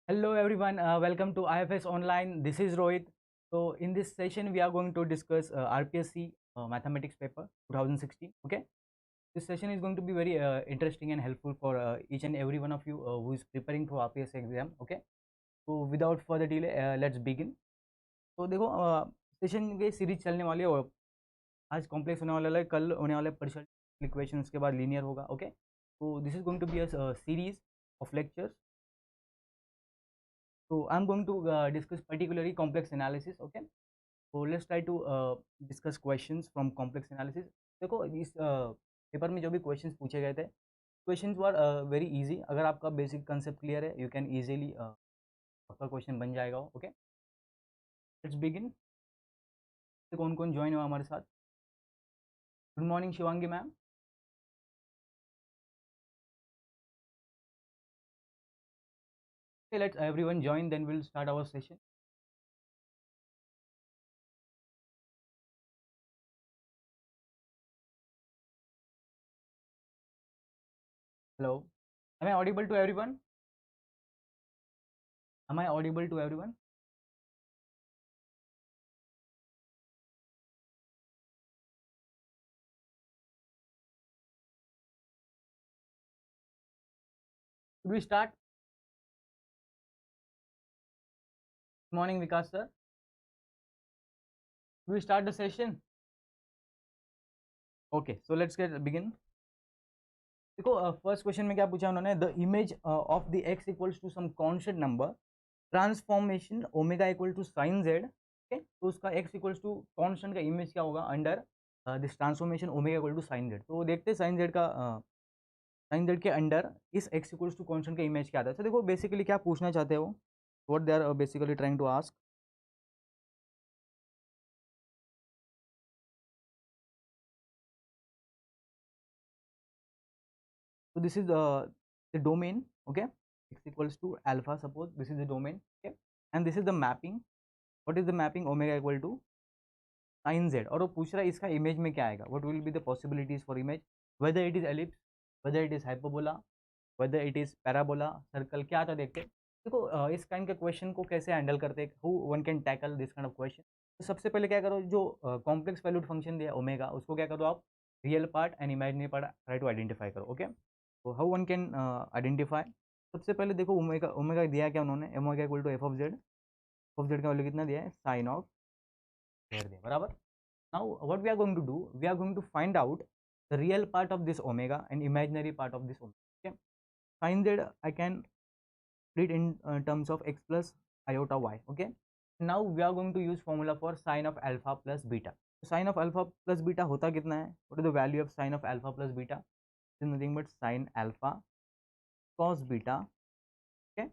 Hello everyone, welcome to IFS Online. This is Rohit. So in this session, we are going to discuss RPSC Mathematics paper 2016. Okay, this session is going to be very interesting and helpful for each and every one of you who is preparing for RPSC exam. Okay, so without further delay, let's begin. तो देखो session के series चलने वाली है और आज complex होने वाला है, कल होने वाला है पार्शियल इक्वेशन, उसके बाद लीनियर होगा. ओके, तो this is going to be a series of lectures. So I'm going to discuss particularly complex analysis. Okay, so let's try to discuss questions from complex analysis. देखो इस paper में जो भी questions पूछे गए थे, क्वेश्चंस वर वेरी इजी. अगर आपका बेसिक कंसेप्ट क्लियर है, यू कैन इजीली आपका क्वेश्चन बन जाएगा. Okay, let's begin. कौन कौन ज्वाइन हुआ हमारे साथ? Good morning Shivangi ma'am. Okay, let's everyone join, then we'll start our session. Hello, am I audible to everyone? Am I audible to everyone? Should we start? Good morning Vikas sir. Should we start the session? Okay, so let's get begin. देखो first question में क्या पूछा उन्होंने, the image of the x equals to some constant number, transformation omega equal to sine z. Okay, तो उसका x equals to constant का image क्या होगा under this transformation omega equal to sine z. तो देखते हैं साइन जेड का sine z के अंडर इस एक्स इक्वल्स टू कांस्टेंट का इमेज क्या आता है. तो देखो बेसिकली क्या पूछना चाहते हो, what they are basically trying to ask. So this is the domain. Okay, x equals to alpha, suppose this is the domain. Okay, and this is the mapping. What is the mapping? Omega equal to sin z. और वो पूछ रहा है इसका image में क्या आएगा, what will be the possibilities for image, whether it is ellipse, whether it is hyperbola, whether it is parabola, circle, क्या आता है देखते हैं. देखो इस काइंड के क्वेश्चन को कैसे हैंडल करते हैं, who one can tackle this kind of question. तो सबसे पहले क्या करो, जो कॉम्प्लेक्स वैल्यूड फंक्शन दिया ओमेगा, उसको क्या करो आप, real part and imaginary part try to identify करो. ओके, तो हाउ वन कैन आइडेंटिफाई. सबसे पहले देखो ओमेगा, ओमेगा दिया क्या उन्होंने, omega equal to f of z का वैल्यू कितना दिया है, साइन ऑफ जेड दिया, बराबर. Now what we are going to do, we are going to find out the real part of this omega and imaginary part of this omega. Okay, sin z I can split in terms of x plus iota y. Okay, now we are going to use formula for sin of alpha plus beta. Sin of alpha plus beta होता कितना है, what is the value of sin of alpha plus beta? It is nothing but sin alpha cos beta, okay,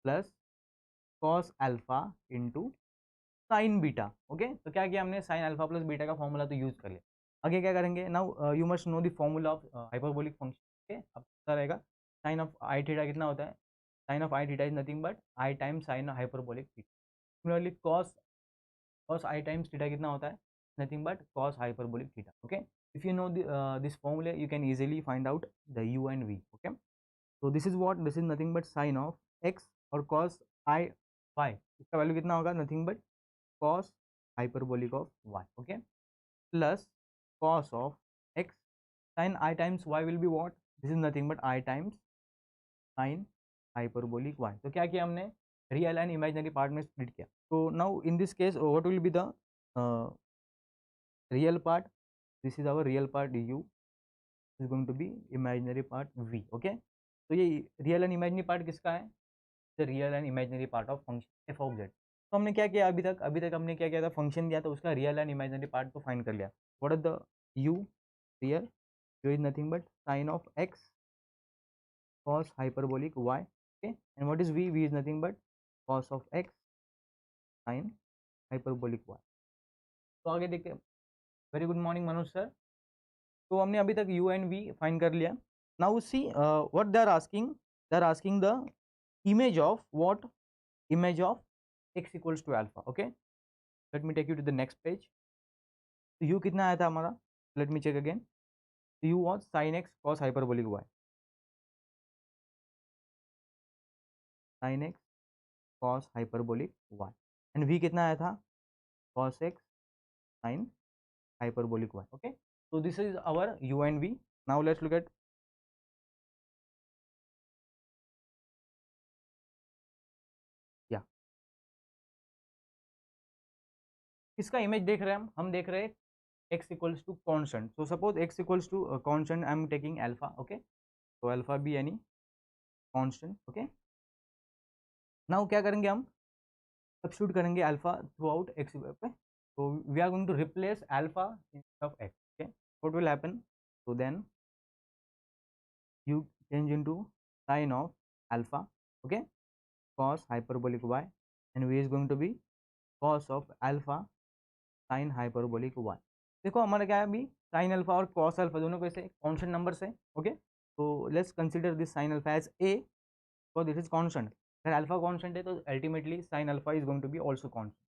plus cos alpha into sign beta. Okay, तो क्या किया हमने, sine alpha plus beta का formula तो use कर लिया. आगे क्या करेंगे, now you must know the formula of hyperbolic function. Okay, अब पता रहेगा साइन ऑफ आई थीटा कितना होता है, sine of i theta is nothing but i times sine hyperbolic theta. Similarly cos cos i times theta कितना होता है, nothing but cos hyperbolic theta. Okay, if you know this formula you can easily find out the u and v. Okay, तो this is what, this is nothing but sine of x और cos i y, इसका value कितना होगा, nothing but cos hyperbolic of y. Okay, plus cos of x sin I times y will be what, this is nothing but I times sin hyperbolic y. तो क्या किया हमने, real and imaginary part में split किया. तो now in this case what will be the real part, this is our real part u, is going to be imaginary part v. Okay, तो ये real and imaginary part किसका है, the real and imaginary part of function f of z. तो हमने क्या किया अभी तक हमने क्या किया था, फंक्शन दिया तो उसका रियल एंड इमेजिनरी पार्ट तो फाइंड कर लिया. What are the u real, जो is nothing but sine of x cos hyperbolic y. Okay, and what is v is nothing but cos of x sin hyperbolic y. तो आगे देखते हैं. Very good morning Manoj sir. तो हमने अभी तक u and v find कर लिया. Now see what they are asking the image of what, image of x equals to alpha. Okay, let me take you to the next page. तो u कितना आया था हमारा, let me check again. u was sin x cos hyperbolic y. Sine x cos hyperbolic y, and v कितना आया था, cos x sine hyperbolic y. Okay, so this is our u and v. Now let's look at, yeah, किसका image देख रहे हैं हम देख रहे हैं x equals to constant. So suppose x equals to constant, I am taking alpha. Okay, तो alpha be यानी कॉन्स्टेंट. ओके, नाउ क्या करेंगे हम, सब्स्टिट्यूट करेंगे अल्फा थ्रू आउट एक्स पे. तो we are going to replace alpha instead of x. Okay, what will happen, so then you change into sin of alpha, okay, cos hyperbolic y, and v is going to be cos of alpha sin hyperbolic y. देखो हमारा क्या है अभी, sin alpha और cos alpha दोनों कैसे constant number से. Okay, तो let's consider this sin alpha as a, so this is constant. अगर अल्फा कांस्टेंट है तो ultimately sin alpha is going to be also constant.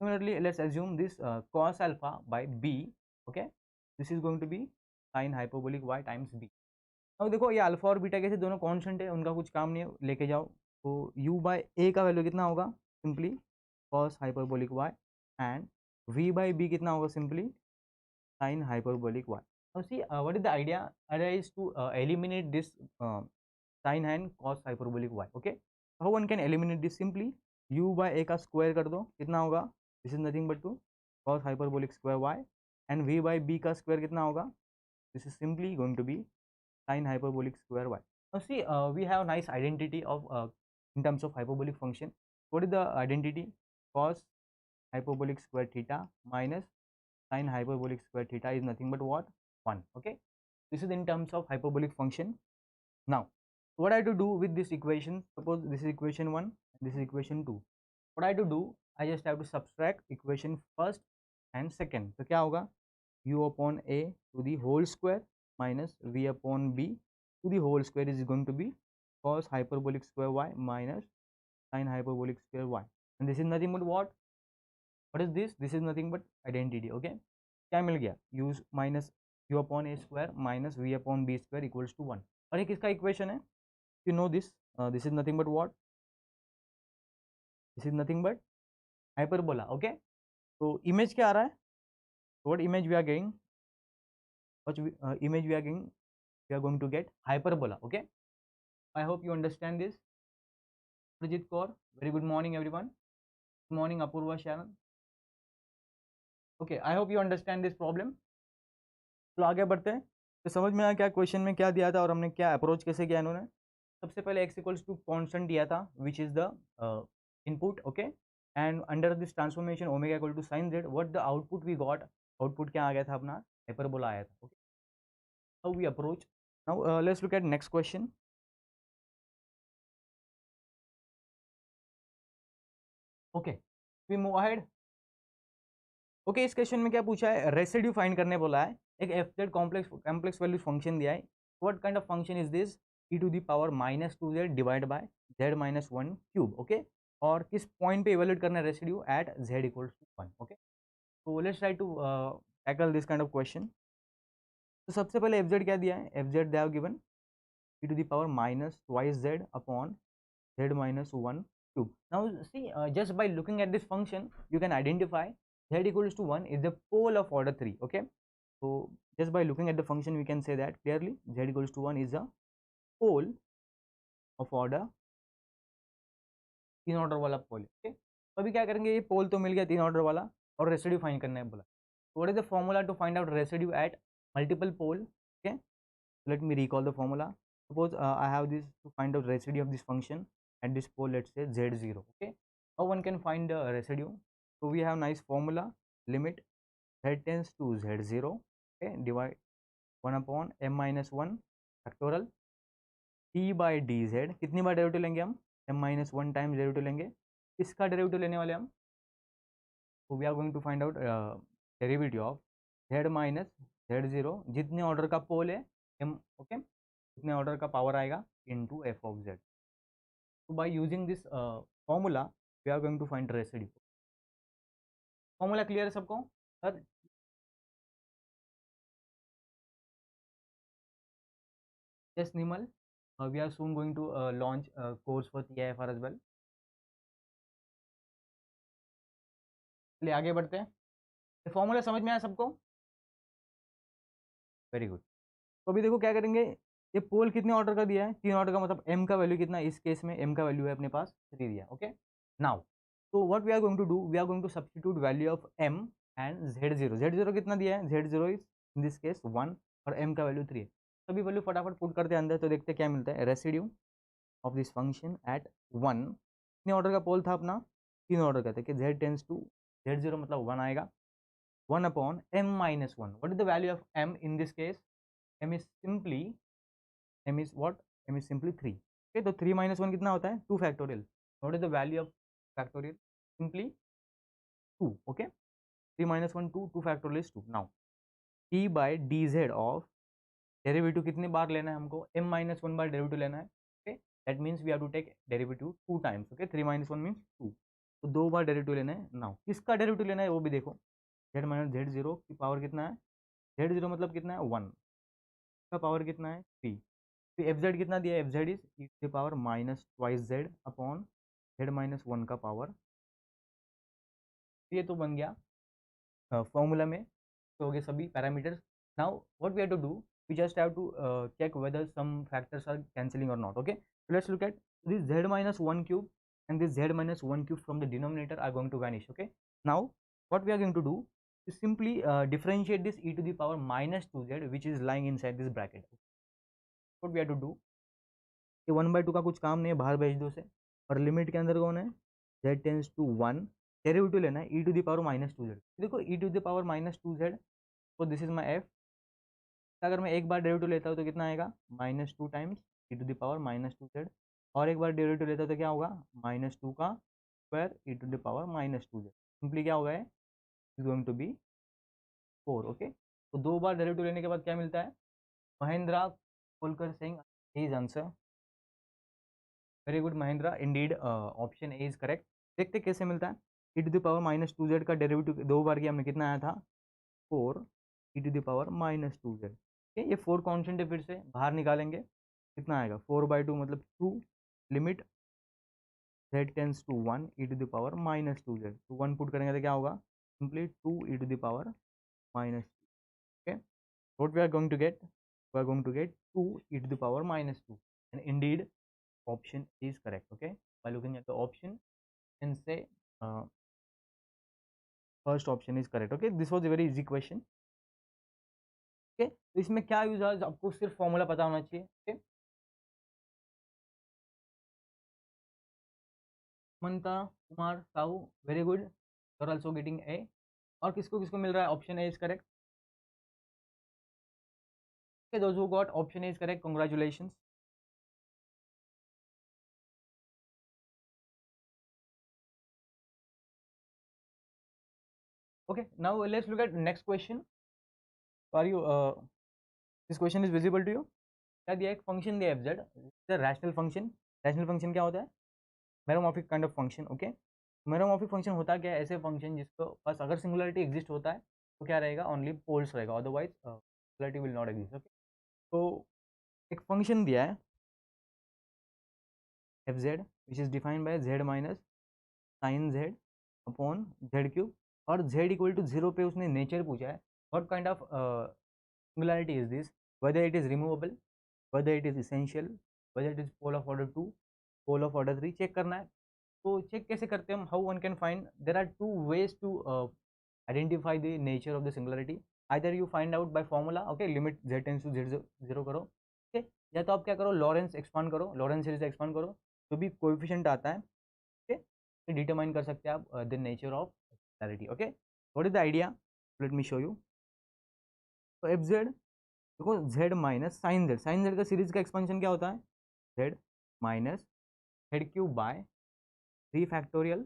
Similarly, let's assume this cos alpha by b. Okay, this is going to be sin hyperbolic y times b. अब देखो ये alpha और beta कैसे दोनों constant है, उनका कुछ काम नहीं है, लेके जाओ. तो u बाय ए का वैल्यू कितना होगा, simply cos hyperbolic y, and v by b कितना होगा, simply sin hyperbolic y. Now see, what is the idea is to eliminate this sin and cos hyperbolic y. Okay, how one can eliminate this, simply u by a का square कर दो, कितना होगा, this is nothing but to cos hyperbolic square y, and v by b का square कितना होगा, this is simply going to be sin hyperbolic square y. Now see, we have nice identity of in terms of hyperbolic function. What is the identity, cos hyperbolic square theta minus sin hyperbolic square theta is nothing but what, 1. Okay, this is in terms of hyperbolic function. Now what I have to do with this equation, suppose this is equation 1 and this is equation 2. What I have to do, I just have to subtract equation first and second. So क्या होगा, u upon a to the whole square minus v upon b to the whole square is going to be cos hyperbolic square y minus sin hyperbolic square y, and this is nothing but what is this, this is nothing but identity. Okay, क्या मिल गया, u minus u upon a square minus v upon b square equals to 1. और ये किसका equation है, you know this, this is nothing but what, this is nothing but hyperbola. Okay, तो image क्या आ रहा है, what image we are getting, what image we are getting, we are going to get hyperbola. Okay, I hope you understand this. Prijit Kaur, very good morning everyone. Good morning Apurva Sharon. Okay, I hope you understand this problem. तो आगे बढ़ते हैं, तो समझ में आया क्या question में क्या दिया था और हमने क्या अप्रोच कैसे किया इन्होंने. सबसे पहले x इक्वल्स टू कॉन्स्टेंट दिया था which is the input. Okay, and under this transformation omega equal to sine z, what the output we got, output क्या आ गया था अपना, हाइपरबोला आया था. Okay, how we approach. Now let's look at next question. Okay, we move ahead. Okay, इस question में क्या पूछा है, रेसिड्यू फाइंड करने बोला है. एक f z complex value function दिया है. What kind of function is this, e to the power minus 2z divide by z minus 1 cube. Okay, और किस पॉइंट पे इवेल्यूएट करना है residue, at z equals to 1. Okay, so let's try to tackle this kind of question. तो सबसे पहले F z क्या दिया है, f Z they have given e to the power minus twice z upon z minus 1 cube. Now see, just by looking at this function you can identify z equals to 1 is the pole of order 3. Okay, so just by looking at the function we can say that clearly z equals to 1 is a pole of order, तीन order वाला पोल. Okay, तो अभी क्या करेंगे, ये पोल तो मिल गया तीन ऑर्डर वाला और रेसिड्यू फाइंड करना है बोला. What is the formula to find out residue at multiple pole. Okay, let me recall the formula. Suppose I have this to find out residue of this function at this pole, let's say z0. Okay, how one can find the residue, so we have nice formula, limit z tends to z0. Okay, divide 1 upon m minus 1 factorial d by dz. कितनी बार derivative लेंगे हम, m minus 1 times derivative लेंगे. इसका derivative लेने वाले हम, so we are going to find out derivative of z minus z0, जितने order का पोल है m. ओके, उतने ऑर्डर का पावर आएगा into f of z. So by using this formula we are going to find residue. Formula clear है सबको sir? Yes Nimal, We are soon going to launch a course for TIFR as well. चलिए आगे बढ़ते हैं। ये formula समझ में आया सबको? Very good. तो अभी देखो क्या करेंगे, ये पोल कितने ऑर्डर का दिया है, 3 ऑर्डर का, मतलब m का वैल्यू कितना है, इस केस में m का वैल्यू है अपने पास 3 दिया। ओके, नाउ तो what we are going to do, we are going to substitute value of m and z0 कितना दिया है, z0 is in this case 1 और m का वैल्यू 3 है। सभी वैल्यू फटाफट पुट करते हैं अंदर, तो देखते हैं क्या मिलता है। Residue of this function at 1, कितने ऑर्डर का पोल था अपना, 3 ऑर्डर का था कि z टेंस टू z0 मतलब 1 आएगा, 1 upon m minus 1। What is the value of m in this case, m is simply m is what, m is simply 3। okay, तो 3 minus 1 कितना होता है, 2 factorial। what is the value of factorial, simply 2। okay, 3 minus 1 2, 2 factorial is 2। now d by dz of derivative कितने बार लेना है हमको, m minus 1 बार derivative लेना है। okay, that means we have to take derivative 2 times। okay, 3 minus 1 means 2, तो 2 बार derivative लेना है। Now किसका डेरिवेटिव लेना है वो भी देखो, z माइनस z0 की पावर कितना है, z0 मतलब कितना है 1 का पावर कितना है 3। तो एफ जेड कितना दिया है, f z is e to the power minus twice z upon z minus 1 का पावर। ये तो बन गया फॉर्मूला में, तो हो गए सभी parameters. Now what we have to do, we just have to check whether some factors are cancelling और not. Okay, let's look at this z minus 1 cube and this z minus 1 cube from the denominator are going to vanish। okay, now what we are going to do is simply differentiate this e to the power minus 2z which is lying inside this bracket। what we have to do, ये 1/2 का कुछ काम नहीं है, बाहर भेज दो से, और लिमिट के अंदर कौन है, z टेंस टू 1, डेरिवेटिव लेना है e to the power minus 2z। देखो e to the power minus 2z, तो दिस इज माई f। अगर मैं एक बार डेरिवेटिव लेता हूँ तो कितना आएगा, minus 2 times e to the power minus 2z, और एक बार डेरिवेटिव लेता हूँ तो क्या होगा, माइनस 2 का square e to the power minus 2z। Simply क्या होगा, is going to be 4। Okay, तो 2 बार डेरिवेटिव लेने के बाद क्या मिलता है, Mahendra Kolkar Singh is answer. Very good Mahendra, indeed option A is correct. देखते कैसे मिलता है, e to the power minus 2z का डेरिवेटिव 2 बार किया हमने, कितना आया था 4 e to the power minus 2z। ये 4 कॉन्स्टेंट है, फिर से बाहर निकालेंगे, कितना आएगा 4/2 मतलब 2, limit z tends to 1 e to the power minus 2z, तो 1 पुट करेंगे तो क्या होगा, simply 2 e to the power minus. Okay, what we are going to get, we are going to get 2 e to the power minus 2, and indeed option is correct। okay, by looking at the option and say first option is correct। okay, this was a very easy question। okay, तो इसमें क्या use है, आपको सिर्फ formula पता होना चाहिए। okay, Mamta Kumar Sahu, very good, you are also getting A. और किसको किसको मिल रहा है, option A is correct. okay, those who got option A is correct, congratulations। okay, now let's look at next question। are you this question is visible to you? क्या दिया, एक function दिया f z, rational function. Rational function क्या होता है, meromorphic kind of function. Okay, meromorphic function होता क्या है, ऐसे फंक्शन जिसको पास अगर सिंगुलरिटी एग्जिस्ट होता है तो क्या रहेगा, ओनली पोल्स रहेगा, otherwise singularity will not exist. Okay, तो एक फंक्शन दिया है f z which is defined by z minus sine z upon z cube, और जेड इक्वल टू 0 पे उसने नेचर पूछा है, what kind of singularity is this, whether it is removable, whether it is essential, whether it is pole of order 2, pole of order 3 check करना है। तो check कैसे करते हैं हम, how one can find, there are two ways to identify the nature of the singularity. Either you find out by formula, okay, limit z tends to zero करो, okay, या तो आप क्या करो, लॉरेंस एक्सपांड करो, लॉरेंस सीरीज एक्सपांड करो, जो भी कोएफिशिएंट आता है, ओके, डिटरमाइन कर सकते हैं आप the nature of singularity. Okay, what is the idea, let me show you. तो एफ जेड देखो, z minus sine z, sine z का सीरीज का एक्सपेंशन क्या होता है, z minus z cube by 3 factorial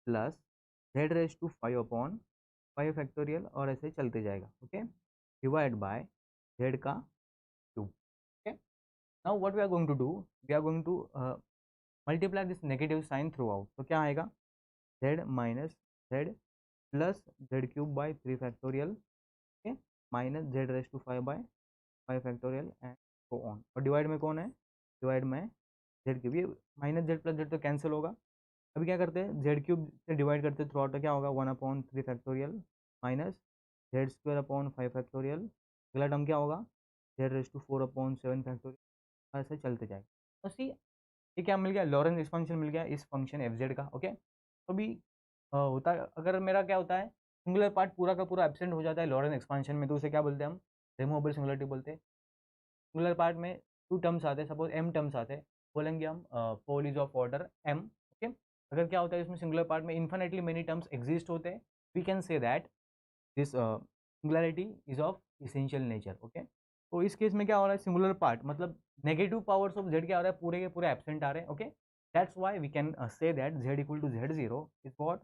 plus z raise to 5 upon 5 factorial, और ऐसे चलते जाएगा। ओके, डिवाइड बाय जेड का cube. Okay, now what we are going to do, we are going to multiply this negative sign throughout, तो क्या आएगा, z minus z plus z cube by 3 factorial, okay, minus z raise to 5 by 5 factorial and so on, और divide में कौन है, divide में z cube, ये minus z plus z तो कैंसिल होगा। अभी क्या करते हैं, जेड क्यूब से डिवाइड करते हैं थ्रू आउट, तो क्या होगा 1/3 factorial minus Z square upon 5 factorial. अगला टर्म क्या होगा, Z⁴/7 फैक्टोरियल, ऐसे चलते जाएगा। तो सी ये क्या मिल गया, लॉरेंस एक्सपांशन मिल गया इस फंक्शन एफ जेड का। ओके, तो भी होता है, अगर मेरा क्या होता है, सिंगुलर पार्ट पूरा का पूरा एब्सेंट हो जाता है लॉरेंस एक्सपांशन में, तो उसे क्या बोलते हैं हम, रिमूवेबल सिंगुलरिटी बोलते हैं। सिंगुलर पार्ट में 2 टर्म्स आते हैं, सपोज m टर्म्स आते हैं, बोलेंगे हम pole is of order m। Okay, अगर क्या होता है इसमें सिंगुलर पार्ट में इन्फिनिटली मेनी टर्म्स एग्जिस्ट होते हैं, we can say that this singularity is of essential nature. Okay, तो इस केस में क्या हो रहा है, सिंगुलर पार्ट मतलब नेगेटिव पावर्स ऑफ z क्या हो रहा है, पूरे के पूरे एब्सेंट आ रहे हैं। Okay, that's why we can say that z=z0 is what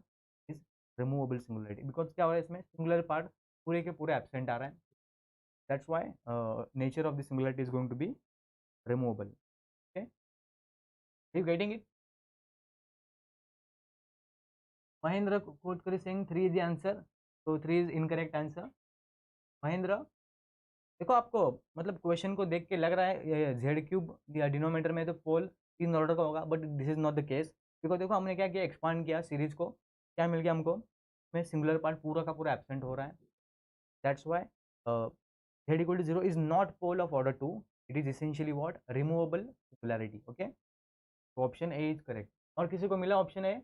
is removable singularity, because क्या हो रहा है इसमें सिंगुलर पार्ट पूरे के पूरे एब्सेंट आ रहा है। That's why nature of the singularity is going to be removable. Okay, are you getting it? Mahendra Kotkari saying 3 is the answer, so 3 is incorrect answer. Mahendra, देखो आपको मतलब क्वेश्चन को देख के लग रहा है जेड क्यूब या डिनोमीटर में तो पोल 3 ऑर्डर का होगा, but this is not the case. Because देखो हमने क्या किया, एक्सपांड किया सीरीज को, क्या मिल गया हमको, में सिंगुलर पार्ट पूरा का पूरा एब्सेंट हो रहा है। That's why z=0 is not pole of order 2, it is essentially what, removable singularity. Okay, तो ऑप्शन ए इज करेक्ट। और किसी को मिला option A?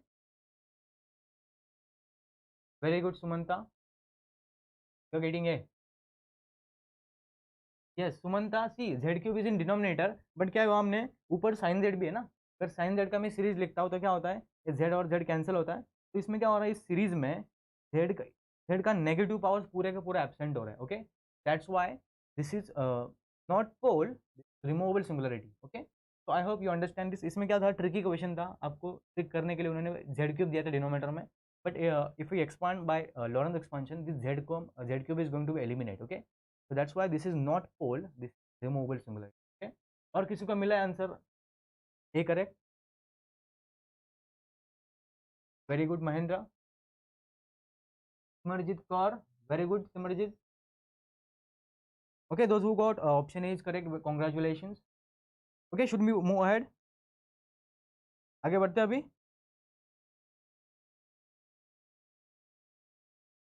Very good Sumanta, you are getting A. Yes Sumanta, see z cube is in denominator, but क्या हुआ हमने ऊपर sign Z भी है ना, अगर साइन जेड का मैं सीरीज लिखता हूँ तो क्या होता है, ये जेड और जेड कैंसिल होता है। तो इसमें क्या हो रहा है, इस सीरीज में जेड का नेगेटिव पावर्स पूरे का पूरा एब्सेंट हो रहा है। Okay, that's why this is not pole, removable singularity. Okay, तो I hope you understand this. इसमें क्या था, ट्रिकी क्वेश्चन था, आपको ट्रिक करने के लिए उन्होंने जेड क्यूब दिया था डिनोमीटर में, but if you expand by Laurent expansion, this z cube is going to be eliminate. Okay, so that's why this is not pole, this is removable singularity. Okay, और किसी को मिला है answer A correct? Very good Mahendra. Simarjeet Kaur, very good Simarjeet. Okay, those who got option A is correct, congratulations. Okay, should we move ahead? आगे बढ़ते हैं अभी।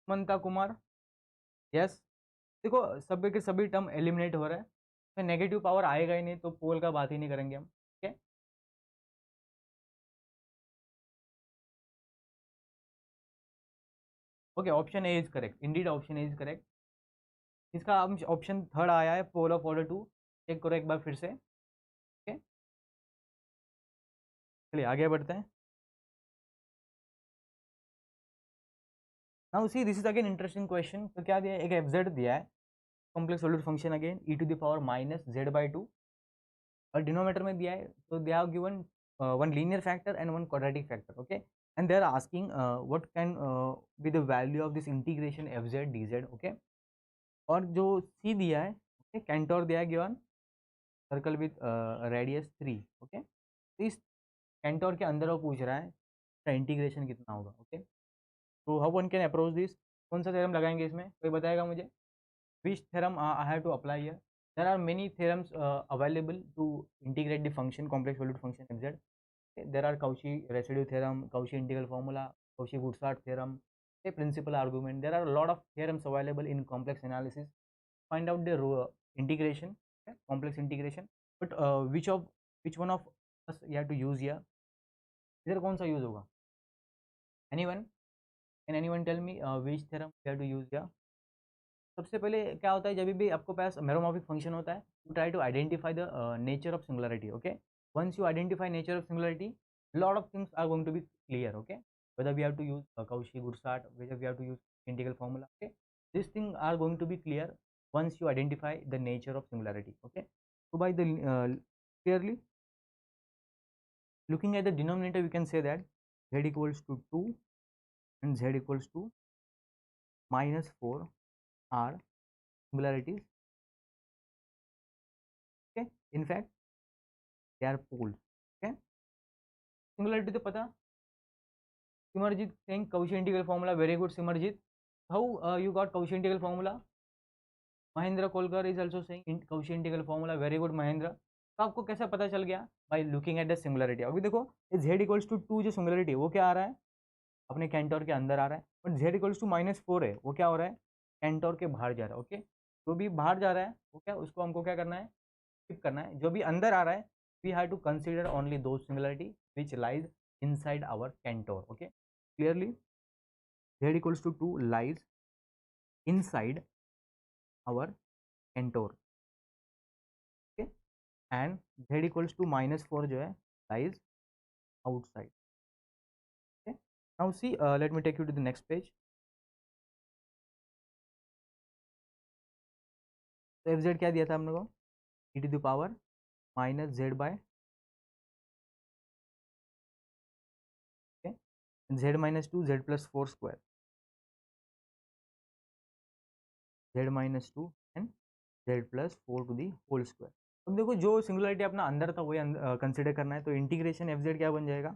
ममता Kumar, yes. देखो सभी के सभी टर्म एलिमिनेट हो रहा है, तो नेगेटिव पावर आएगा ही नहीं, तो पोल का बात ही नहीं करेंगे हम। ठीक है, okay, option A is correct, Indeed option A is correct. इसका ऑप्शन थर्ड आया है, पोल ऑफ ऑर्डर 2, चेक करो एक बार फिर से। ओके, चलिए आगे बढ़ते हैं। Now see this is again interesting question. तो क्या दिया है, एक एफ जेड दिया है, complex solute function again e⁻−z/2, और डिनोमीटर में दिया है, तो they have given one linear factor and one quadratic factor. Okay, and they are asking what can be the value of this integration f z d z. Okay, और जो C दिया है, okay, contour दिया है given circle with radius 3। Okay, तो इस Centaur के अंदर वो पूछ रहा है इसका इंटीग्रेशन कितना होगा। ओके, तो how one can approach this, कौन सा थ्योरम लगाएंगे इसमें, कोई बताएगा मुझे? Which theorem I have to apply here? There are many theorems available to integrate the function, complex valued function f z. Okay, there are Cauchy residue theorem, Cauchy integral formula, Cauchy Bouchard theorem, a principal argument. There are a lot of theorems available in complex analysis. Find out the integration, okay, complex integration. But which one of us you have to use here? इधर कौन सा use होगा? Anyone? Can anyone tell me which theorem you have to use here? सबसे पहले क्या होता है, जब भी आपको पास मेरोमॉर्फिक फंक्शन होता है, you try to identify the nature of singularity. Okay, once you identify nature of singularity, lot of things are going to be clear. Okay, whether we have to use Cauchy Bouchard, whether we have to use integral formula. Okay, these things are going to be clear once you identify the nature of singularity. Okay, so by the clearly looking at the denominator, we can say that z equals to 2 and z equals to -4 are singularities. Okay, in fact they are poles. Okay, singularity तो पता, Simarjit saying Cauchy integral formula, very good Simarjit. How you got Cauchy integral formula? Mahendra Kolkar is also saying Cauchy integral formula, very good Mahendra. तो आपको कैसे पता चल गया? By looking at the singularity. अभी देखो ये z इक्वल्स टू 2 जो सिंगुलरिटी है वो क्या आ रहा है? अपने कैंटोर के अंदर आ रहा है। बट z इक्वल्स टू -4 है, वो क्या हो रहा है? कैंटोर के बाहर जा रहा है। ओके, जो भी बाहर जा रहा है वो क्या, उसको हमको क्या करना है? स्किप करना है। जो भी अंदर आ रहा है we have to consider only those singularity which lies inside our contour. Okay, clearly z equals to 2 lies inside our contour. Okay, and z equals to -4 जो है lies outside. Okay, now see, let me take you to the next page. तो f z क्या दिया था हमने को? E to the power minus z by z minus two z plus four square, z minus two and z plus four to the whole square. अब देखो जो singularity अपना अंदर था वही कंसिडर करना है, तो इंटीग्रेशन एफ जेड क्या बन जाएगा?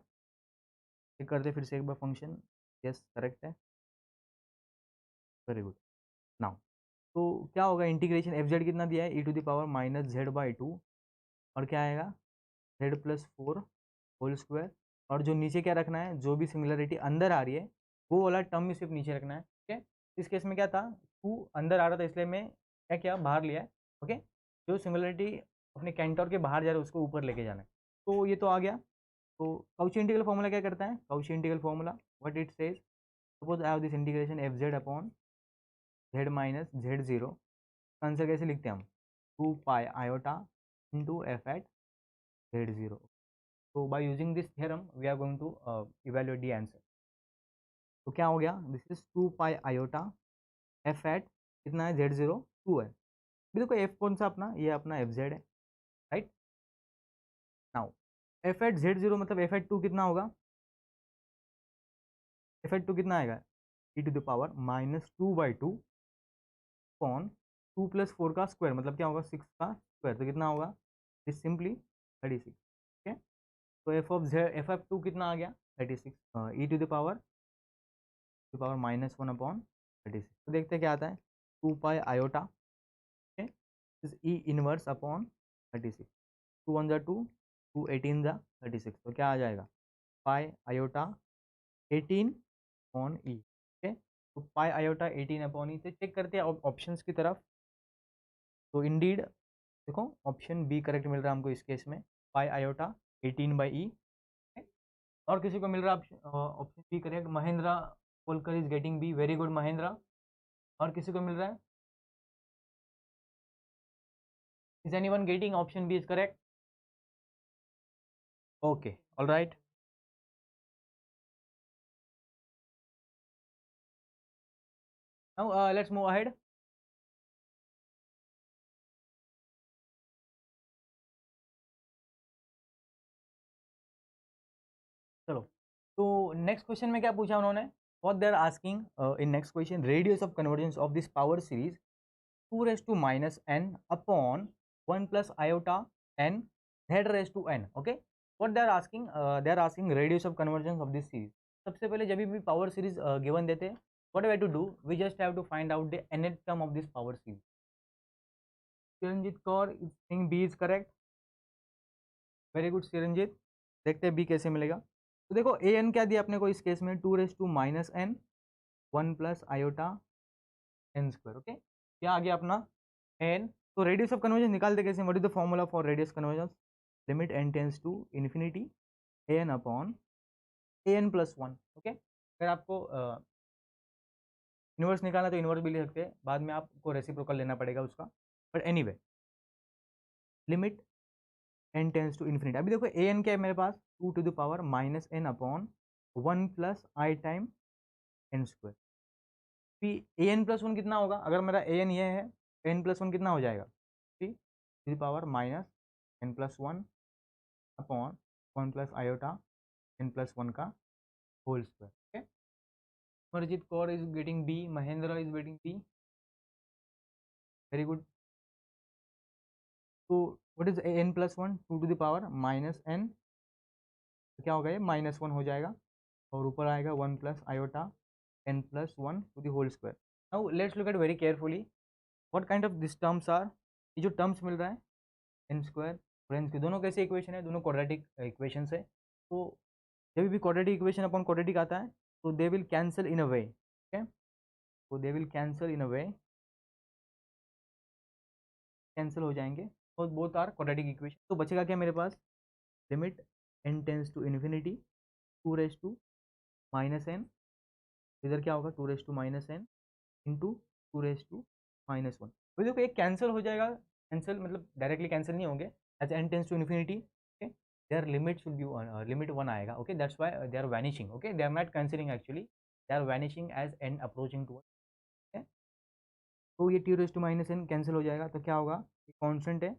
चेक करते फिर से एक बार फंक्शन। यस करेक्ट है, वेरी गुड। नाउ तो क्या होगा, इंटीग्रेशन एफ जेड कितना दिया है? E to the power minus z by two, और क्या आएगा? Z plus four whole square. और जो नीचे क्या रखना है, जो भी सिंगुलरिटी अंदर आ रही है वो वाला टर्म में सिर्फ नीचे रखना है। ठीक है, इस केस में क्या था, टू अंदर आ रहा था इसलिए मैं क्या किया, बाहर लिया है। ओके, जो सिंगुलरिटी अपने कैंटोर के बाहर जा रहा है उसको ऊपर लेके जाना है। तो ये तो आ गया। तो काउची इंटीग्रल फॉर्मूला क्या करता है? Cauchy integral formula what it says, suppose I have this integration f z upon z minus z zero. Answer कैसे लिखते हैं हम? 2 pi iota into f at z zero. So by using this theorem we are going to evaluate the answer. तो क्या हो गया, this is 2 pi iota f at कितना है? जेड जीरो 2 है। अभी देखो एफ कौन सा अपना, ये अपना एफ जेड है, right. Now f at z zero मतलब एफ एट टू कितना होगा? एफ एट टू कितना आएगा? E to the power minus two by two कौन, टू प्लस फोर का स्क्वायर मतलब क्या होगा? 6 का स्क्वायर, तो कितना होगा? Is simply 36। ठीक है, तो f of z f f two कितना आ गया? 36 e to power minus one upon 36। तो देखते हैं क्या आता है, 2 pi iota is e inverse upon 36। Two one जा टू, टू एटीन जा 36, तो क्या आ जाएगा? पाई आयोटा 18 अपॉन ई। ठीक है, तो पाई आयोटा 18 अपॉन ई से चेक करते हैं ऑप्शंस की तरफ। तो इंडीड देखो ऑप्शन बी करेक्ट मिल रहा है हमको इस केस में, पाई आयोटा 18 बाई ई। और किसी को मिल रहा है option B correct, Mahendra Kolkar is getting B, very good Mahendra. और किसी को मिल रहा है? Is anyone getting option B is correct? Okay, all right. Now let's move ahead. चलो, तो नेक्स्ट क्वेश्चन में क्या पूछा उन्होंने? What they are asking in next question, radius of convergence of this power series 2 raise to minus n upon 1 plus iota n z raise to n। Okay, what they are asking radius of convergence of this series. सबसे पहले जब भी power series given देते, what we have to do, we just have to find out the nth term of this power series. Chiranjit Kaur is think B is correct, very good Chiranjit. देखते हैं B कैसे मिलेगा। तो देखो ए एन क्या दिया अपने को इस केस में, 2 raise to minus n 1 plus iota n square. Okay, क्या आ गया अपना एन। तो रेडियस ऑफ कन्वर्जन निकालते कैसे, what is the formula for radius conversion? Limit n tends to infinity a n upon a n plus one. Okay, अगर आपको inverse निकालना तो इन्वर्स भी ले सकते हैं, बाद में आपको रेसिप्रोकल लेना पड़ेगा उसका, but anyway limit n tends to infinity. अभी देखो ए एन क्या है मेरे पास, 2 to the power minus n upon 1 plus i time n square. फिर ए एन प्लस वन कितना होगा, अगर मेरा ए एन ये है, एन प्लस वन कितना हो जाएगा? फिर to the power minus n plus one upon 1 plus iota n plus one का whole square. Okay, Marjit Kaur is getting B, Mahendra is getting B, very good. तो what is n plus one, 2 to the power minus n, क्या होगा ये -1 हो जाएगा, और ऊपर आएगा 1 plus iota n plus one to the whole square. Now let's look at very carefully what kind of this terms are. ये जो टर्म्स मिल रहा है एन स्क्वायर फ्रेंड्स की दोनों कैसे इक्वेशन है, दोनों क्वाड्रेटिक इक्वेशन है। तो जब भी क्वाड्रेटिक इक्वेशन अपॉन क्वाड्रेटिक आता है तो दे विल कैंसिल इन अ वे, ठीक है, तो they will cancel in a way, cancel हो जाएंगे और बोथ आर क्वाड्रेटिक इक्वेशन। तो बचेगा क्या मेरे पास, limit n tends to infinity 2 raise to -n, इधर क्या होगा 2 raise to -n into 2 raise to -1। तो देखो एक कैंसिल हो जाएगा, कैंसिल मतलब डायरेक्टली कैंसिल नहीं होंगे, as n tends to infinity, okay, there limit should be limit 1 आएगा, okay, that's why they are vanishing, okay, they are not cancelling actually, they are vanishing as n approaching to, okay. तो ये t⁻n cancel हो जाएगा, तो क्या होगा, constant है,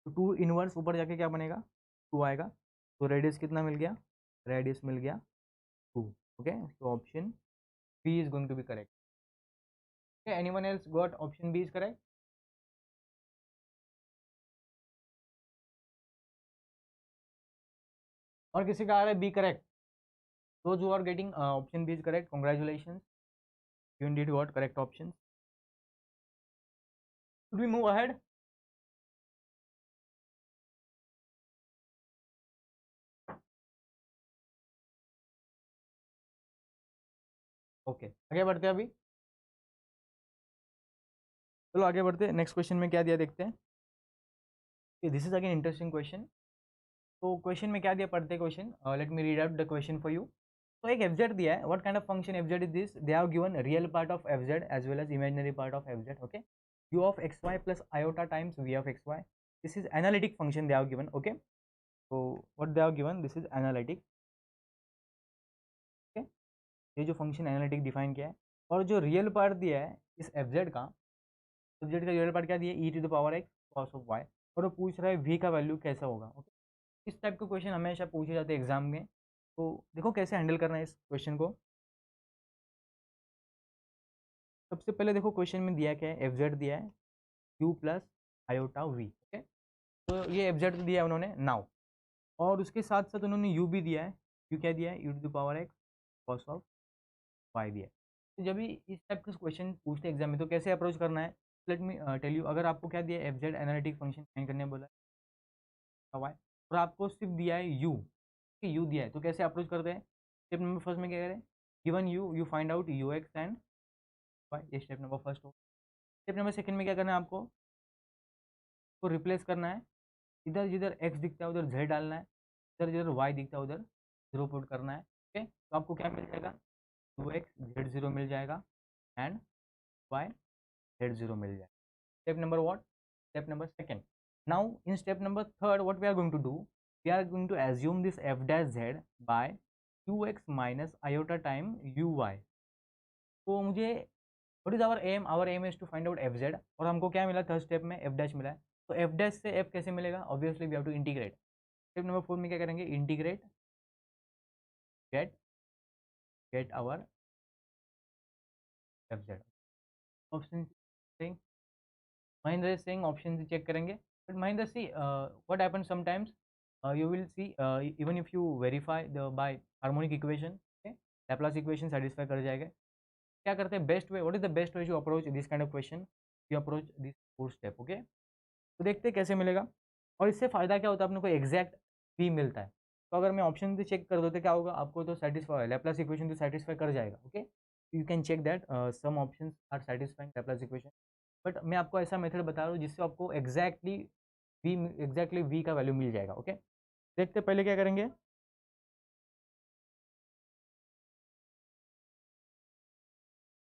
तो 2 इनवर्स ऊपर जाके क्या बनेगा 2 आएगा, तो रेडियस कितना मिल गया, रेडियस मिल गया 2, ओके, तो option B is going to be correct. Okay, anyone else got option B is correct? और किसी का आ रहा है B correct? Those who are getting option B is correct, congratulations, you indeed got correct options. Should we move ahead? Okay, आगे बढ़ते हैं अभी, चलो आगे बढ़ते हैं, नेक्स्ट क्वेश्चन में क्या दिया देखते हैं। This is again interesting question. तो क्वेश्चन में क्या दिया, पढ़ते question, let me read out the question for you. तो एक एफ जेड दिया है, what kind of function f z is this, they have given real part of f z as well as imaginary part of f z, okay, u of xy plus iota times v of xy, this is analytic function they have given, okay, so what they have given, this is analytic, okay, ये जो function analytic define किया है, और जो real part दिया है इस f z का, एफ जेड का रियल पार्ट क्या दिया, e to the power x cos of y, और वो पूछ रहा है वी का वैल्यू कैसा होगा, ओके। इस टाइप के क्वेश्चन हमेशा पूछे जाते हैं एग्जाम में, तो देखो कैसे हैंडल करना है इस क्वेश्चन को। सबसे पहले देखो क्वेश्चन में दिया क्या है, एफ जेड दिया है u plus iota v, okay, तो ये एफ जेड दिया है उन्होंने नाउ, और उसके साथ साथ उन्होंने यू भी दिया है, यू क्या दिया है, u to the power x cos of y दिया है। तो जब भी इस टाइप के क्वेश्चन पूछते हैं एग्जाम में तो कैसे अप्रोच करना है, लेट मी टेल यू। अगर आपको क्या दिया है, f Z analytic function find करने बोला है वाई, और आपको सिर्फ दिया है यू, यू दिया है, तो कैसे अप्रोच करते हैं, स्टेप नंबर फर्स्ट में क्या करें, given u you find out u x and y, ये स्टेप नंबर फर्स्ट हो। स्टेप नंबर सेकंड में क्या करना है, आपको तो रिप्लेस करना है, इधर जिधर एक्स दिखता है उधर जेड डालना है, इधर जिधर वाई दिखता है उधर जीरो पुट करना है, ओके, तो आपको क्या मिल जाएगा, टू एक्स जेड जीरो मिल जाएगा एंड वाई जेड जीरो मिल जाएगा। Step number what, step number second. Now in step number third what we are going to do, we are going to assume this f dash z by u x minus iota time u y. तो मुझे what is our aim is to find out f z, और हमको क्या मिला third step में, F dash मिला है, तो एफ डैश से एफ कैसे मिलेगा, obviously we have to integrate. Step number 4 में क्या करेंगे, integrate get get our f z. Option Singh, Mahendra Singh option से चेक करेंगे, but Mahendra see what happen sometimes, you will see even if you verify the by harmonic equation, okay, Laplace equation satisfy कर जाएगा। क्या करते हैं best way, what is the best way to approach this kind of question, you approach this four step, okay. तो देखते हैं कैसे मिलेगा, और इससे फायदा क्या होता है, अपने को एग्जैक्ट भी मिलता है। तो अगर मैं ऑप्शन से चेक कर दो तो क्या होगा, आपको तो सेटिस्फाई लैप्लास इक्वेशन तो सेटिस्फाई कर जाएगा, okay, you can check that some options are satisfying Laplace equation, but मैं आपको ऐसा मेथड बता रहा हूँ जिससे आपको एग्जैक्टली वी का वैल्यू मिल जाएगा, ओके। देखते पहले क्या करेंगे,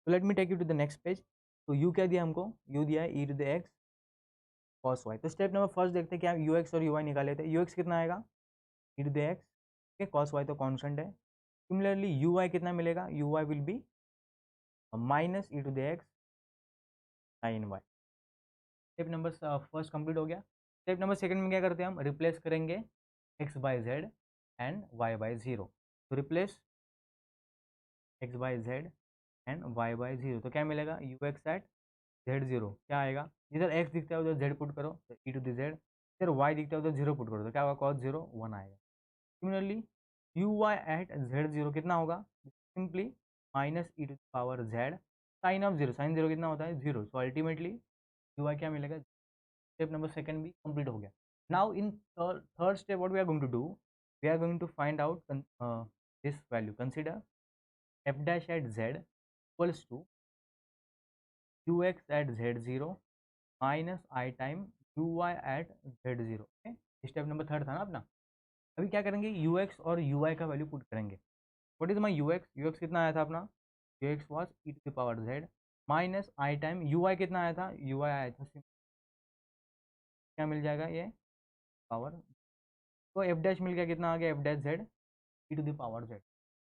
तो let me take you to the next page. तो यू क्या दिया हमको, यू दिया है e to the x cos y. तो स्टेप नंबर फर्स्ट देखते हैं क्या, यू एक्स और यू वाई निकाले थे, यू एक्स कितना आएगा ई टू द एक्स, ठीक, कॉस वाई तो कॉन्स्टेंट है। सिमिलरली यू वाई कितना मिलेगा, u y will be minus e to the x sine y. Step number first complete हो गया। स्टेप नंबर सेकंड में क्या करते हैं, हम रिप्लेस करेंगे x by z and y by zero. तो replace x by z and y by zero, तो क्या मिलेगा, u x at z zero क्या आएगा, जिधर एक्स दिखता है उधर जेड पुट करो तो ई टू द जेड, इधर वाई दिखता है उधर जीरो पुट करो तो क्या होगा, कॉस जीरो वन आएगा। Similarly u y at z zero कितना होगा, simply minus e to the power z sine of zero, sine zero कितना होता है zero, so ultimately u y क्या मिलेगा। स्टेप नंबर सेकंड भी कंप्लीट हो गया। Now in third step, what we are going to do, we are going to find out this value. Consider f dash at z equals to ux at z0 minus I time uy at z0. Okay, step number third था ना अपना. अभी क्या करेंगे, ux और uy का value put करेंगे. What is my ux कितना आया था अपना, ux was e to the power z minus i time uy कितना आया था, uy आया था क्या मिल जाएगा ये पावर. तो एफ डैश मिल गया, कितना आ गया, f dash z e to the power z.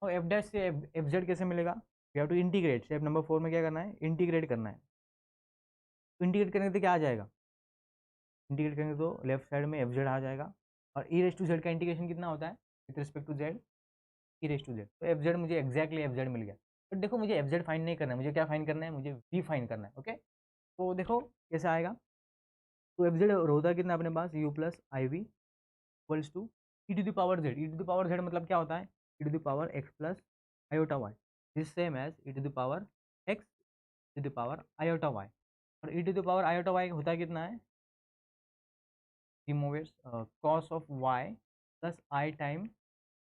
और एफ डैश से एफ जेड कैसे मिलेगा, we have to integrate. Step number 4 में क्या करना है, इंटीग्रेट करना है. तो इंटीग्रेट करने से क्या आ जाएगा, इंटीग्रेट करेंगे तो लेफ्ट साइड में एफ जेड आ जाएगा. और ई रेस टू जेड का इंटीग्रेशन कितना होता है with respect to z, e raise to z. तो एफ जेड मुझे एक्जैक्टली एफ जेड मिल गया. बट देखो मुझे एफ जेड फाइन नहीं करना है, मुझे क्या फाइन करना है, मुझे वी फाइन करना है. ओके, तो देखो कैसे आएगा. तो एफ जेड होता है कितना अपने पास, u plus i v equals to e to the power z. E to the power z मतलब क्या होता है, e to the power x plus iota y. This same as e to the power x to the power iota y. और e to the power iota y होता है कितना है, remove cos of y plus I time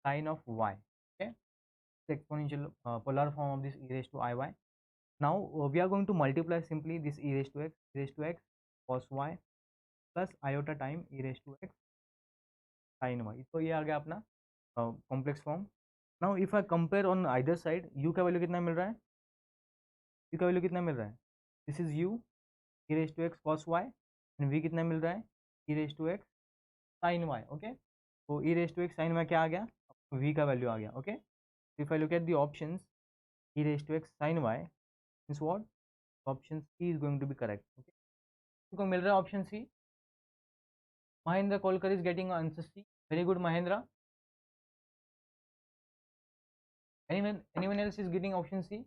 sin of y. Okay, the exponential polar form of this e raised to iy. Now we are going to multiply simply this e raised to x cos y plus iota time e raised to x sin y. तो ये आ गया अपना complex form. Now if I compare on either side, u का value कितना मिल रहा है, u का वैल्यू कितना मिल रहा है, this is u e raised to x cos y and v कितना मिल रहा है, e raised to x sin y. Okay, तो e raised to x sin y क्या आ गया, v का वैल्यू आ गया. Okay, if I look at the options, e raised to x sin y means what, option C is going to be correct. Okay, को मिल रहा है option C. Mahendra Kolkar is getting answer C. Very good Mahendra. anyone else is getting option C?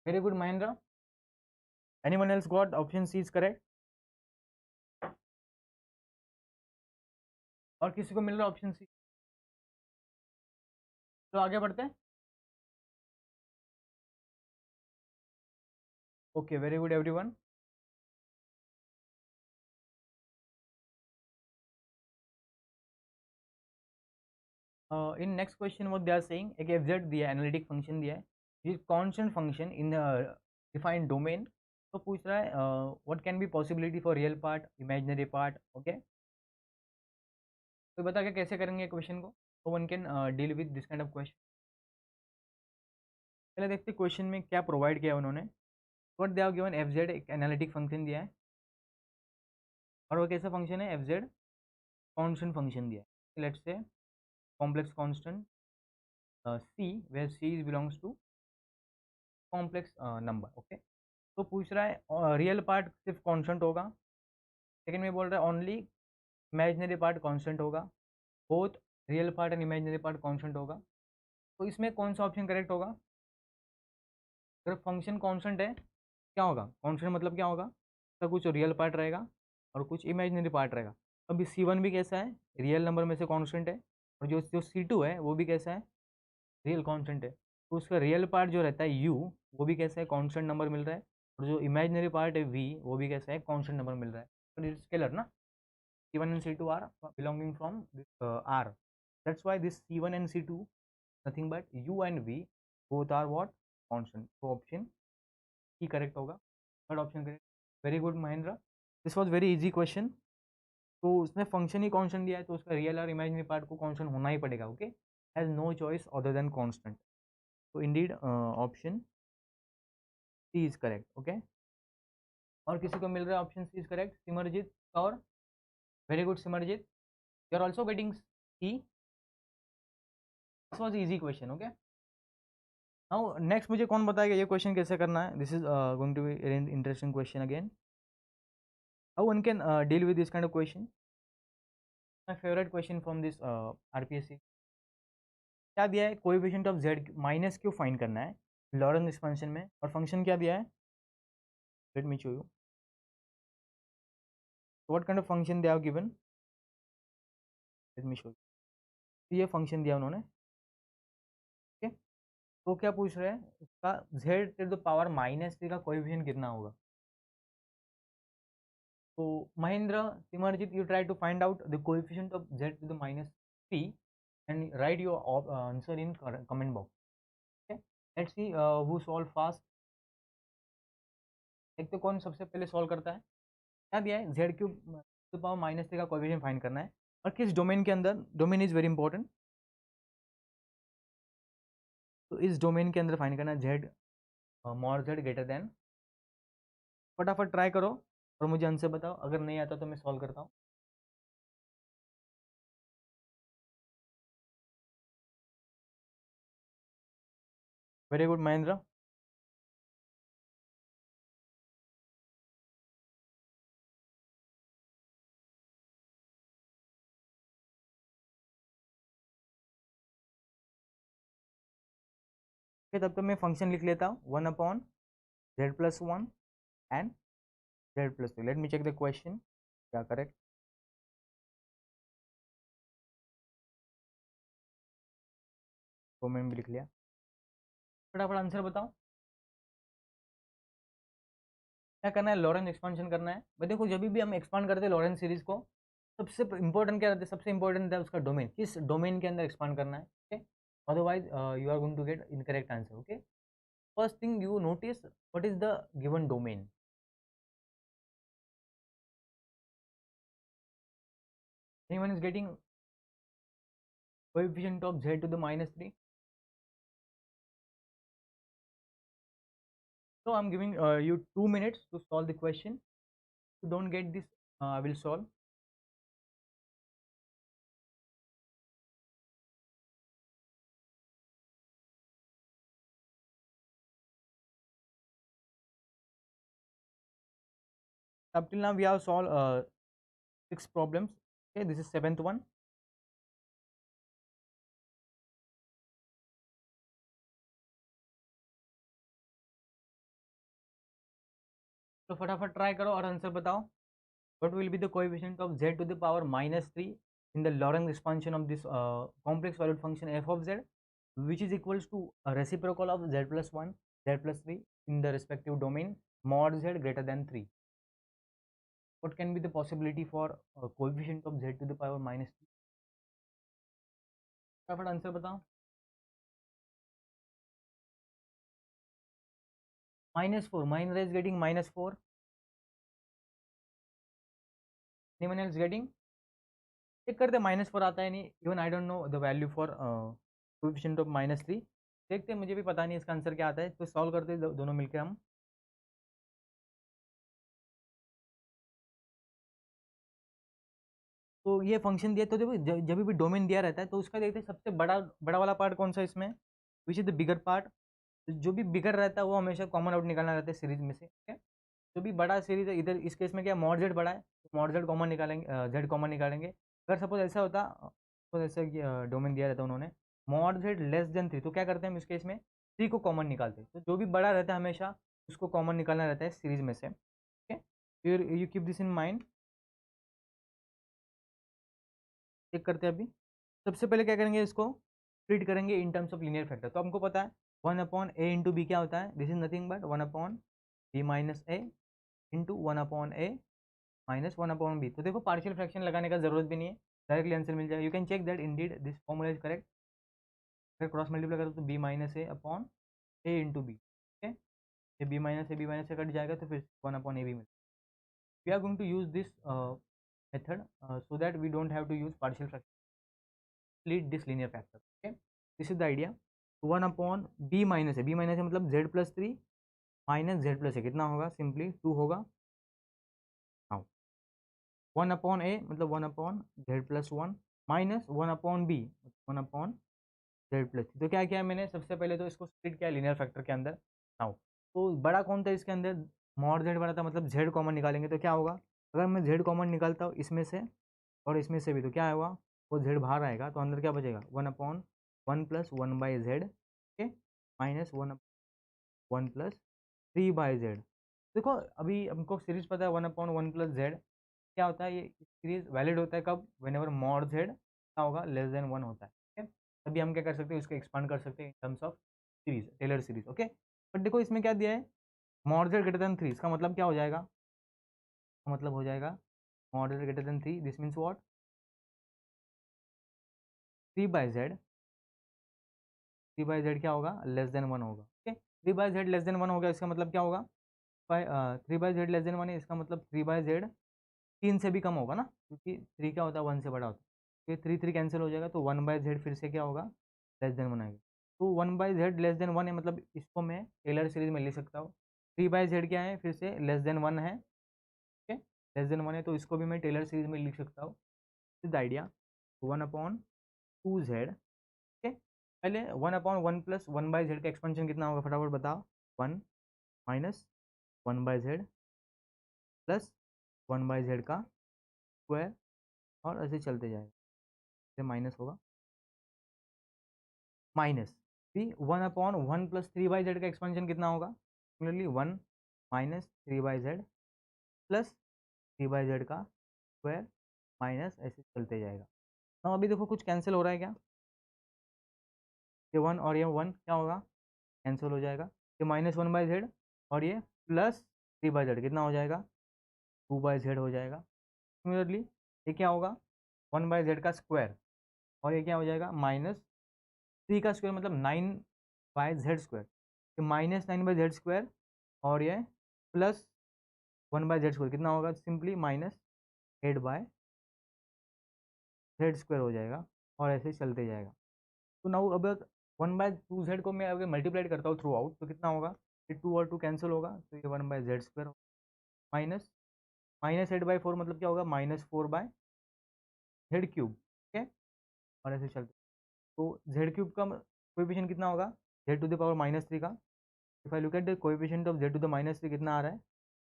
Very good Mahendra. Anyone else got option C is correct? और किसी को मिल रहा है ऑप्शन सी, तो आगे बढ़ते हैं. Okay, very good everyone. In next question what they are saying, एक एफजेड दिया है, एनालिटिक फंक्शन दिया है, ये constant function in defined domain. तो पूछ रहा है what can be possibility for real part, imaginary part. Okay, तो बता के कैसे करेंगे क्वेश्चन को, तो one can deal with this kind of question. पहले देखते क्वेश्चन में क्या प्रोवाइड किया है उन्होंने. What they have given, FZ एक एनालिटिक फंक्शन दिया है, और वो कैसा फंक्शन है, एफजेड कांस्टेंट फंक्शन दिया है. Let's say complex constant c where c is belongs to complex number. Okay, तो पूछ रहा है रियल पार्ट सिर्फ कांस्टेंट होगा, सेकंड में बोल रहा है ओनली इमेजिनरी पार्ट कांस्टेंट होगा, both real part and imaginary part constant होगा. तो इसमें कौन सा ऑप्शन करेक्ट होगा, अगर फंक्शन कांस्टेंट है क्या होगा, कांस्टेंट मतलब क्या होगा, इसका कुछ रियल पार्ट रहेगा और कुछ इमेजिनरी पार्ट रहेगा. अभी C1 भी कैसा है, रियल नंबर में से कांस्टेंट है, और जो जो C2 है वो भी कैसा है, रियल कांस्टेंट है. तो उसका रियल पार्ट जो रहता है u, वो भी कैसा है, कांस्टेंट नंबर मिल रहा है, और जो इमेजिनरी पार्ट है v, वो भी कैसा है, कांस्टेंट नंबर मिल रहा है. तो इट स्केलर ना, C1 and C2 are belonging from this R. That's why this C1 and C2 nothing but u and v both are what, constant. So option E correct होगा, third option correct. Very good Mahendra, this was very easy question. तो उसने function ही constant दिया है, तो उसका real और imaginary part को constant होना ही पड़ेगा. Okay, has no choice other than constant. तो indeed option C is correct. Okay, और किसी को मिल रहा है option C is correct, Simarjeet और very good Simarjeet, you are also getting C. This was easy question. Okay, now next मुझे कौन बताएगा ये क्वेश्चन कैसे करना है. This is going to be interesting question again. How one can deal with this kind of question. My favourite question from this RPSC. क्या दिया है, coefficient of Z minus Q find करना है लॉरेंट एक्सपेंशन में, और function क्या दिया है, let me show you what kind of function they have given. Late me show you, ये फंक्शन दिया उन्होंने. ठीक है, तो क्या पूछ रहे हैं, उसका z to the power minus three का कोएफिशिएंट कितना होगा. So Mahendra, Simarjit, you try to find out the coefficient of z to the minus 3 and write your answer in comment box. Okay, let's see who solve fast. एक तो कौन सबसे पहले solve करता है? क्या दिया है? z cube two power minus 3 का कोएफिशिएंट फाइंड करना है और किस डोमेन के अंदर? Domain is very important. तो इस डोमेन के अंदर फाइंड करना है z mod z greater than. फटाफट ट्राई करो और मुझे आंसर बताओ। अगर नहीं आता तो मैं सॉल्व करता हूँ। Very good Mahendra. तब तो मैं फंक्शन लिख लेता हूँ 1/z+1 and z+3। Let me check the question, क्या करेक्ट? तो मैंने भी लिख लिया। फटाफट आंसर बताओ। क्या करना है? लॉरेंट एक्सपांशन करना है। भाई देखो, जब भी हम एक्सपांड करते हैं लॉरेंट सीरीज को, सबसे इंपॉर्टेंट क्या रहता है? सबसे इंपॉर्टेंट है उसका डोमेन, किस डोमेन के अंदर एक्सपांड करना है। Okay, otherwise you are going to get incorrect answer. Okay, first thing you notice what is the given domain. Anyone is getting coefficient of z to the minus 3? So I'm giving you 2 minutes to solve the question. If you don't get this, I will solve. Up till now we have solved 6 problems. Okay, this is 7th one. तो फटाफट try करो और answer बताओ। What will be the coefficient of z to the power minus 3 in the Lorentz expansion of this complex valued function f of z, which is equals to a reciprocal of z+1, z+3 in the respective domain mod z greater than 3. What can be the possibility for coefficient of z to the power minus 3? फटाफट answer बताओ। -4, Mahindra is getting -4. Anyone else getting? Check करते -4 आता है नहीं। Even I don't know the value for coefficient of -3। देखते हैं, मुझे भी पता नहीं इसका आंसर क्या आता है। तो सॉल्व करते हैं दोनों मिलकर हम। तो ये फंक्शन दिया, तो देखो जब भी डोमेन दिया रहता है तो उसका देखते हैं सबसे बड़ा बड़ा वाला पार्ट कौन सा इसमें, विच इज द बिगर पार्ट। जो भी बिगर रहता है वो हमेशा कॉमन आउट निकालना रहता है सीरीज में से। ठीक है, जो भी बड़ा सीरीज है, इधर इस केस में क्या मॉड जेड बड़ा है तो मॉड जेड कॉमन निकालेंगे, जेड कॉमन निकालेंगे। अगर सपोज ऐसा होता, तो जैसे कि डोमेन दिया रहता है उन्होंने मॉड जेड लेस देन 3, तो क्या करते हैं हम इस केस में 3 को कॉमन निकालते हैं। तो जो भी बड़ा रहता है हमेशा उसको कॉमन निकालना रहता है सीरीज में से। ठीक है, फिर you keep this in mind. Check करते हैं अभी। सबसे पहले क्या करेंगे, इसको स्प्लिट करेंगे इन टर्म्स ऑफ लीनियर फैक्टर। तो हमको पता है 1/a/b क्या होता है? This is nothing but 1/b minus a into 1/a minus 1/b। तो देखो पार्शियल फ्रैक्शन लगाने का जरूरत भी नहीं है, डायरेक्टली आंसर मिल जाएगा। You can check that indeed this formula is correct. अगर क्रॉस मल्टीप्लाई करो तो b-a/a इंटू बी। ठीक है, ये b से कट जाएगा तो फिर 1/a भी मिलेगा। We are going to use this method so that we don't have to use partial fraction, split this linear factor. Okay, this is the idea. 1/b minus है मतलब z+3 माइनस z+a कितना होगा? Simply 2 होगा। Now 1/a मतलब 1/z+1 minus 1/b 1/z+3। तो क्या किया मैंने? सबसे पहले तो इसको स्प्लिट किया लीनियर फैक्टर के अंदर। नाउ तो बड़ा कौन था इसके अंदर? मॉड z बड़ा था, मतलब z कॉमन निकालेंगे तो क्या होगा? अगर मैं z कॉमन निकालता हूँ इसमें से और इसमें से भी, तो क्या होगा? वो z बाहर आएगा तो अंदर क्या बचेगा? 1/1 plus 1/z। Okay, minus 1 plus 3/z। देखो अभी हमको सीरीज पता है 1/1 प्लस z क्या होता है। ये सीरीज वैलिड होता है कब? वेन एवर मॉड z क्या होगा? लेस देन 1 होता है। ठीक है, तभी हम क्या कर सकते हैं, इसको एक्सपांड कर सकते हैं in terms of series, Taylor series. Okay, but देखो इसमें क्या दिया है? मॉड z ग्रेटर देन 3, इसका मतलब क्या हो जाएगा? मतलब हो जाएगा mod z greater than 3, this means what 3/z, 3/z क्या होगा लेस देन 1 होगा। ओके 3/z लेस देन 1 हो गया, इसका मतलब क्या होगा 3/z लेस देन 1 है, इसका मतलब 3/z 3 से भी कम होगा ना, क्योंकि 3 क्या होता है 1 से बड़ा होता है। ये 3 3 कैंसिल हो जाएगा, तो 1/z फिर से क्या होगा लेस देन 1 आएगा। तो 1/z लेस देन 1 है, मतलब इसको मैं टेलर सीरीज में लिख सकता हूँ। 3/z क्या है फिर से लेस देन 1 है। ओके लेस देन 1 है, तो इसको भी मैं टेलर सीरीज में लिख सकता हूँ। This idea 1/2z। ओके पहले 1/1 प्लस 1/z का एक्सपेंशन कितना होगा फटाफट बताओ। 1 माइनस 1/z प्लस 1/z का स्क्वायर, और ऐसे चलते जाएगा, ये माइनस होगा माइनस थ्री 1/1 प्लस 3/z का एक्सपेंशन कितना होगा similarly 1 minus 3/z plus 3/z का स्क्वायर माइनस ऐसे चलते जाएगा। ना अभी देखो कुछ कैंसिल हो रहा है क्या, ये 1 और ये 1 क्या होगा कैंसिल हो जाएगा, ये माइनस 1/z और ये प्लस 3/z कितना हो जाएगा 2/z हो जाएगा। सिमिलरली ये क्या होगा 1/z का स्क्वायर, और ये क्या हो जाएगा माइनस 3 का स्क्वायर मतलब 9/z स्क्वायर, ये माइनस 9/z स्क्वायर और ये प्लस 1/z स्क्वायर कितना होगा सिंपली माइनस 8/z स्क्वायर हो जाएगा, और ऐसे चलते जाएगा। तो नाउ अब 1/2z को मैं अगर मल्टीप्लाइड करता हूँ थ्रू आउट तो कितना होगा, ये 2 और 2 कैंसिल होगा, तो ये 1/z स्क्वायर माइनस माइनस 8/4 मतलब क्या होगा -4/z क्यूब। ठीक है और ऐसे चलते, तो z क्यूब का कोएफिशिएंट कितना होगा z टू द पावर -3 का। If I look at the coefficient of z to the -3 कितना आ रहा है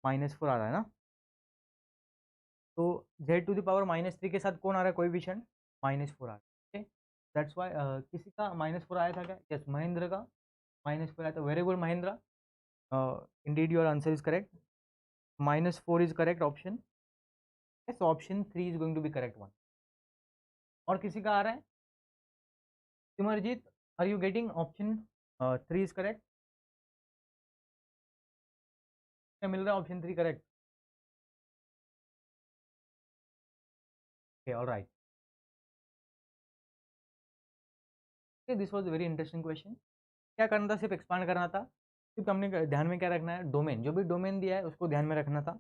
-4 आ रहा है ना। तो z टू द पावर -3 के साथ कौन आ रहा है कोएफिशिएंट -4 आ रहा है। दैट्स वाई किसी का -4 आया था क्या, यस महेंद्र का -4 आया था। Very good Mahendra, indeed your answer is correct, -4 is correct option, yes option 3 is going to be correct one. और किसी का आ रहा है Simarjeet, are you getting option 3 is correct, क्या मिल रहा है option 3 correct. Okay alright, this was very interesting question. क्या करना था सिर्फ एक्सपांड करना था, सिर्फ हमने ध्यान में क्या रखना है डोमेन, जो भी डोमेन दिया है उसको ध्यान में रखना था।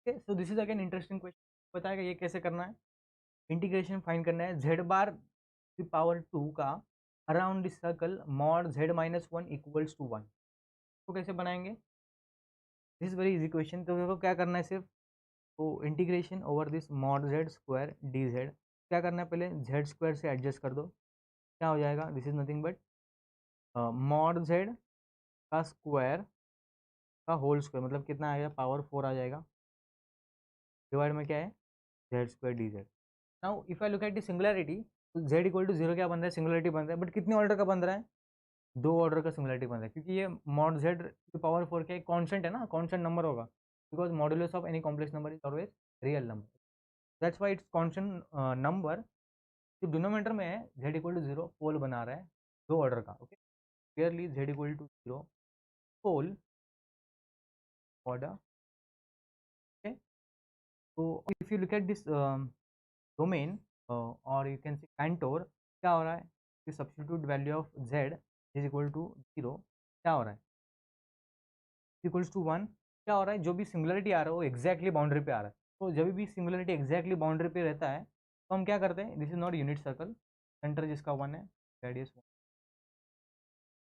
So this is again interesting question, बताएगा ये कैसे करना है। इंटीग्रेशन फाइंड करना है z बार की पावर 2 का around this circle mod z-1 equals to 1, तो कैसे बनाएंगे, दिस वेरी इजी क्वेश्चन। तो देखो क्या करना है सिर्फ, तो integration over this mod z square dz, क्या करना है पहले z स्क्वायर से एडजस्ट कर दो, क्या हो जाएगा this is nothing but mod z का स्क्वायर का होल स्क्वायर, मतलब कितना आएगा पावर 4 आ जाएगा, डिवाइड में क्या है z square dz। Now if I look at the singularity, तो z इक्वल टू 0 क्या बन रहा है सिंगुलैरिटी बन रहा है, बट कितने ऑर्डर का बन रहा है 2 ऑर्डर का सिंगुलैरिटी बन रहा है, क्योंकि ये मॉड z की पावर 4 क्या कॉन्स्टेंट है ना, कॉन्स्टेंट नंबर होगा, because modulus of any complex number is always real number, that's why it's constant number. जो डिनोमिनेटर में है z इक्वल टू 0 पोल बना रहा है 2 ऑर्डर का। Okay clearly z equal to 0 pole order. Okay तो if you look at this domain और you can see contour, क्या हो रहा है कि substitute value of z is equal to 0, क्या हो रहा है इक्वल्स टू 1, क्या हो रहा है जो भी सिंगुलरिटी आ रहा है वो एक्जैक्टली बाउंड्री पे आ रहा है। तो जब भी सिंगुलरिटी एक्जैक्टली बाउंड्री पे रहता है तो हम क्या करते हैं, this is not unit circle, centre जिसका 1 है रेडियस 1,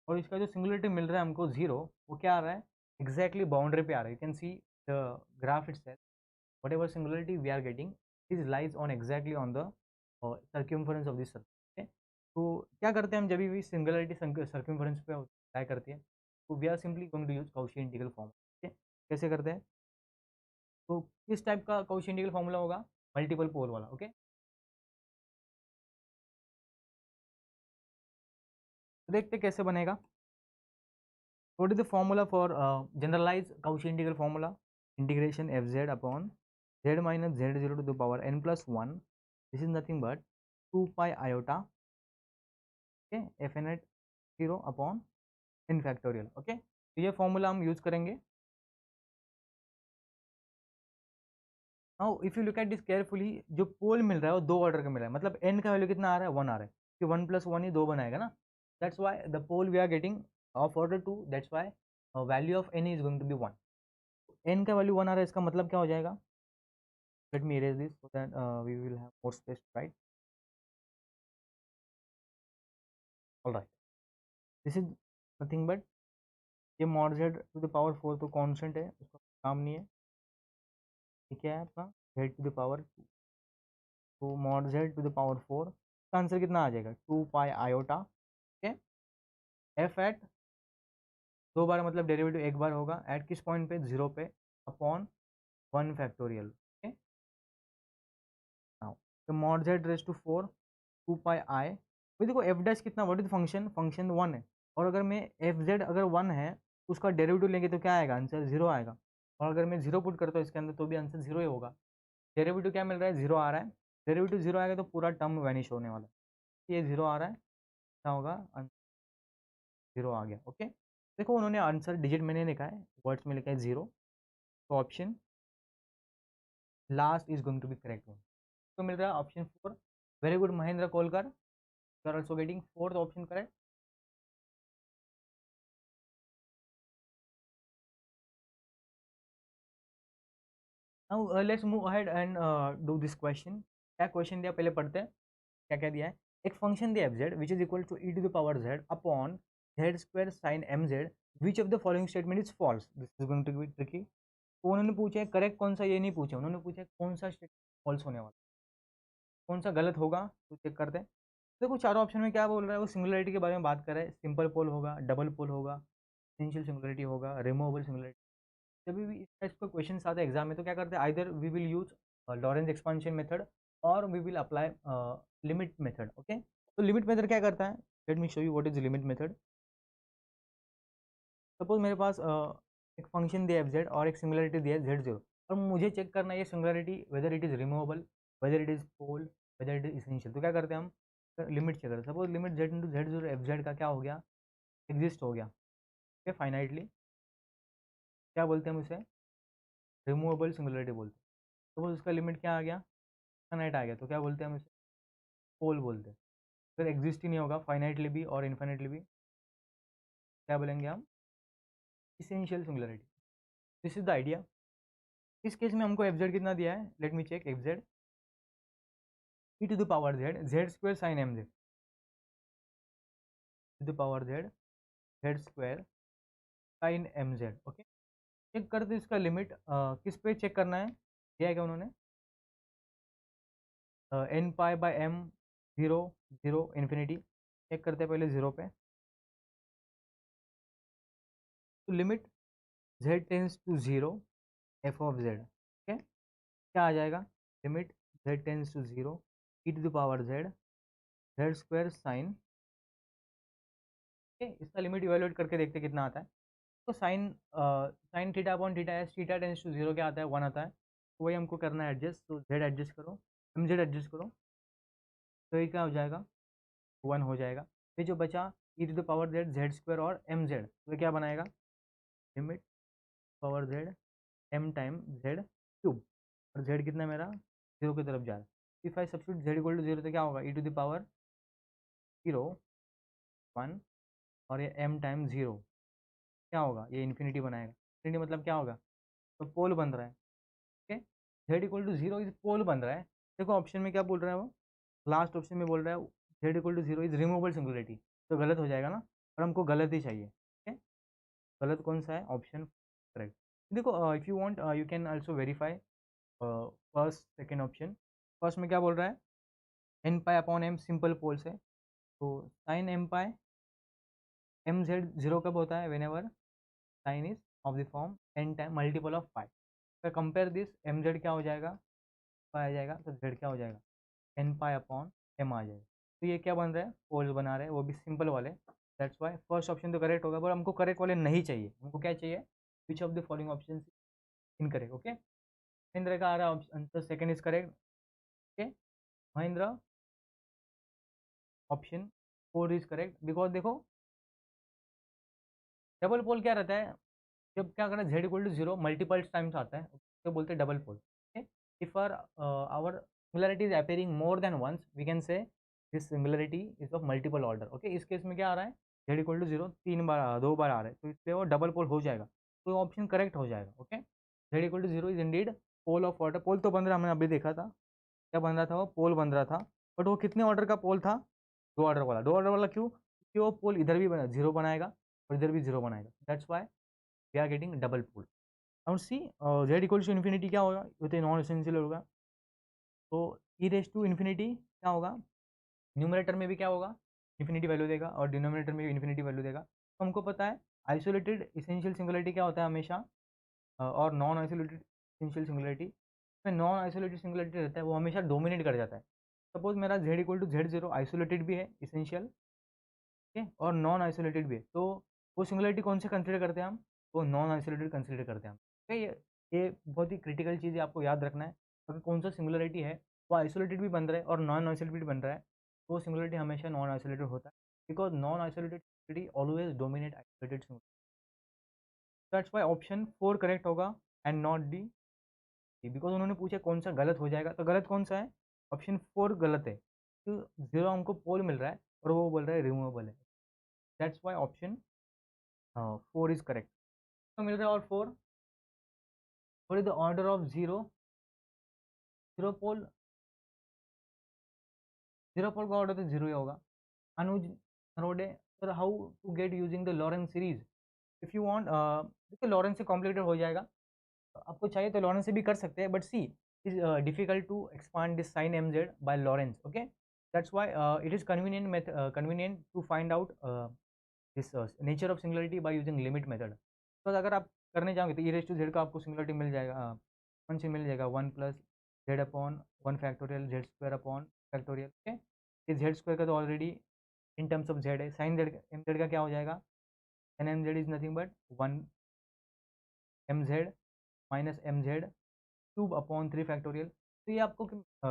और इसका जो सिंगुलरिटी मिल रहा है हमको 0, वो क्या आ रहा है एक्जैक्टली बाउंड्री पे आ रहा है। You can see the graph itself, whatever singularity we are getting is lies on exactly on the circumference of this circle। okay? तो क्या करते हैं हम जब भी सिंगुलरिटी सर्कम्फरेंस पे ट्राई करती है, तो we are simply going to use Cauchy integral form. ठीक है कैसे करते हैं, तो किस टाइप का काउची इंटीग्रल फॉर्मूला होगा मल्टीपल पोल वाला। ओके तो देखते कैसे बनेगा। What is the formula for generalise Cauchy integral formula, integration f z upon z minus z0 to the power n plus 1, this is nothing but 2 pi iota, okay, fn at 0 upon n factorial. Okay, तो ये formula हम use करेंगे। Now if you look at this carefully, जो पोल मिल रहा है वो दो order का मिल रहा है, मतलब n का वैल्यू कितना आ रहा है, 1 आ रहा है, कि 1 + 1 ही 2 बनाएगा ना। That's why the pole we are getting of order 2, that's why value of n is going to be 1। n का वैल्यू 1 आ रहा है, इसका मतलब क्या हो जाएगा, let me erase this so that we will have more space, right. Alright, this is nothing but ये mod z to the power 4 तो कांस्टेंट है, उसका काम नहीं है। ये क्या है आपका z टू द पावर 2, तो mod z to the power 4 का आंसर कितना आ जाएगा, 2 pi iota. Okay, f at दो बार मतलब डेरिवेटिव एक बार होगा, एट किस पॉइंट पे, 0 पे, अपॉन 1 फैक्टोरियल। ओके, नाउ तो mod z रेज टू 4 2 पाई आई, भाई देखो एफ डैश कितना, व्हाट इज फंक्शन, फंक्शन 1 है, और अगर मैं एफ जेड अगर 1 है उसका डेरिवेटिव लेंगे तो क्या आएगा, आंसर 0 आएगा, और अगर मैं 0 पुट करता हूँ इसके अंदर तो भी आंसर 0 ही होगा। डेरिवेटिव क्या मिल रहा है, 0 आ रहा है, डेरिवेटिव 0 आएगा तो पूरा टर्म वैनिश होने वाला है, ये 0 आ रहा है, क्या होगा, आंसर 0 आ गया। ओके, देखो उन्होंने आंसर डिजिट में नहीं लिखा है, वर्ड्स में लिखा है 0, तो option last is going to be correct one, तो मिल रहा है option 4। Very good Mahendra Kolkar, you are also getting fourth option correct. Now let's move ahead and do this question. क्या क्वेश्चन दिया पहले पढ़ते हैं, क्या क्या दिया है। एक फंक्शन दिया f z which is equal to e to the power z upon z square sine M z, which of the following statement is false, this is going to be tricky. तो उन्होंने पूछा है correct कौन सा, ये नहीं पूछा, उन्होंने पूछा है कौन सा स्टेटमेंट फॉल्स होने वाला, कौन सा गलत होगा, तो चेक करते हैं। देखो चारों ऑप्शन में क्या बोल रहा है, वो सिंगुलरिटी के बारे में बात कर रहा है, सिंपल पोल होगा, डबल पोल होगा, एसेंशियल सिंगुलरिटी होगा, रिमूवेबल सिंगुलरिटी। जब भी इस टाइप का क्वेश्चन आते हैं एग्जाम में तो क्या करते हैं, either we will use Laurent expansion method और we will apply limit method. Okay, तो लिमिट मेथड क्या करता है, let me show you what is limit method. Suppose मेरे पास एक फंक्शन दिया एफ जेड और एक सिंगुलरिटी दिया है जेड जीरो, और मुझे चेक करना है ये singularity whether it is removable, whether it is pole, whether it is essential, तो क्या करते हैं हम, लिमिट चेक करते हैं। Suppose limit z into z zero f z का क्या हो गया, एग्जिस्ट हो गया, ओके फाइनाइटली, क्या बोलते हैं हम उसे, रिमूवेबल सिंगुलरिटी बोलते हैं। सपोज उसका लिमिट क्या आ गया, फाइनाइट आ गया, तो क्या बोलते हैं हम उसे, पोल बोलते हैं। फिर एग्जिस्ट ही नहीं होगा फाइनाइटली भी और इन्फाइनाइटली भी, क्या बोलेंगे हम, essential singularity. This is the idea. इस केस में हमको एफ जेड कितना दिया है, let me check, f z e to the power Z Z square sine M z to the power Z Z square sine M जेड। Okay, check करते इसका limit किस पे चेक करना है, दिया है क्या उन्होंने, n pi by m, zero zero infinity, check करते हैं पहले जीरो पे, तो limit z tends to zero f of z. Okay, क्या आ जाएगा, limit z tends to zero e to the power Z Z square sine, okay इसका limit evaluate करके देखते कितना आता है। तो sine sine theta upon theta as, theta tends to zero क्या आता है, 1 आता है, तो वही हमको करना है एडजस्ट, तो जेड एडजस्ट करो, एम जेड एडजस्ट करो, तो ये क्या हो जाएगा, 1 हो जाएगा। फिर जो बचा e to the power Z Z square और एम जेड, तो ये क्या बनाएगा, limit power z m time z cube, और जेड कितना है मेरा, जीरो की तरफ जा रहा है। If I substitute z equal to zero तो क्या होगा, e to the power zero 1, और ये एम टाइम जीरो क्या होगा, ये इन्फिनिटी बनाएगा, इन्फिनिटी मतलब क्या होगा, तो पोल बन रहा है। Okay, z equal to zero is pole बन रहा है। देखो ऑप्शन में क्या बोल रहा है वो, लास्ट ऑप्शन में बोल रहा है z equal to zero is removable singularity, तो गलत हो जाएगा ना, और हमको गलत ही चाहिए। ओके, गलत कौन सा है, ऑप्शन करेक्ट। देखो if you want you can also verify first second option. First में क्या बोल रहा है, n pi upon m simple poles है, तो sine m pi m z zero कब होता है, whenever sine is of the form n time multiple of pi. फिर कंपेयर दिस, एम जेड क्या हो जाएगा, पाई आ जाएगा, तो जेड क्या हो जाएगा, एन पाई अपॉन एम आ जाएगा। तो ये क्या बन रहा है, पोल्स बना रहे हैं, वो भी सिंपल वाले। दैट्स वाई फर्स्ट ऑप्शन तो करेक्ट होगा, पर हमको करेक्ट वाले नहीं चाहिए, हमको क्या चाहिए, which of the following option incorrect. Okay, Mahendra का आ रहा है answer second is correct. Okay, Mahendra option 4 is correct, because देखो डबल पोल क्या रहता है, जब क्या करना है z equal to zero multiples times आता है तो बोलते हैं double pole. If our similarity is appearing more than once we can say this similarity is of multiple order. Okay, इस केस में क्या आ रहा है, जेड इक्वल टू जीरो 3 बार 2 बार आ रहा है, तो इसलिए वो डबल पोल हो जाएगा, तो ऑप्शन करेक्ट हो जाएगा। Okay, z equal to zero is indeed pole of order. Pole तो बन रहा, हमने अभी देखा था क्या बन रहा था, वो पोल बन रहा था, बट वो कितने ऑर्डर का पोल था, 2 ऑर्डर वाला। 2 ऑर्डर वाला क्यों, क्योंकि वो पोल इधर भी बना जीरो बनाएगा और इधर भी जीरो बनाएगा, that's why we are getting double pole. और see z equal to infinity क्या होगा, ये तो नॉन एसेंशियल होगा, तो ई रेस टू इन्फिनिटी क्या होगा, न्यूमरेटर में भी क्या होगा, इन्फिनिटी वैल्यू देगा और डिनोमिनेटर में भी इन्फिनिटी वैल्यू देगा। तो हमको पता है आइसोलेटेड इसेंशियल सिंगुलरिटी क्या होता है हमेशा, और नॉन आइसोलेटेड इसेंशियल सिंगुलरिटी में नॉन आइसोलेटेड सिंगुलरिटी रहता है वो हमेशा डोमिनेट कर जाता है। सपोज मेरा z equal to z zero isolated भी है इसेंशियल, ठीक है, और नॉन आइसोलेटेड भी है, तो वो सिंगुलरिटी कौन से कंसिडर करते हैं हम, वो नॉन आइसोलेटेड कंसिडर करते हैं हम। ठीक है, ये बहुत ही क्रिटिकल चीज़ है, आपको याद रखना है। अगर कौन सा सिंगुलरिटी है वो आइसोलेटेड भी बन रहा है और नॉन आइसोलेटेड भी बन रहा है, तो वो सिंगुलरिटी हमेशा नॉन आइसोलेटेड होता है, because non isolated singularity always dominate isolated singularity. That's why option 4 correct होगा एंड नॉट डी, बिकॉज उन्होंने पूछा कौन सा गलत हो जाएगा, तो गलत कौन सा है, ऑप्शन 4 गलत है, तो जीरो हमको पोल मिल रहा है और वो बोल रहा है रिमूवेबल है, that's why option 4 is correct. तो मिल रहा है और 4, what is the order of zero pole, zero pole का ऑर्डर तो जीरो ही होगा। Anuj Narode, sir how to get using the Laurent series, if you want, देखिए लॉरेंस से कॉम्प्लिकेटेड हो जाएगा, आपको चाहिए तो लॉरेंस से भी कर सकते हैं, but see is difficult to expand this sine M z by Laurent. Okay, that's why it is convenient to find out this nature of singularity by using limit method. तो अगर आप करने जाओगे तो ई रेस टू जेड का आपको singularity मिल जाएगा, कौन सी मिल जाएगा, 1 + z/1 factorial z square upon factorial. Okay, ये जेड स्क्वायर का तो already in terms of z है, साइन जेड एम जेड का क्या हो जाएगा, n m z is nothing but 1 mz minus m z cube upon 3 factorial. तो ये आपको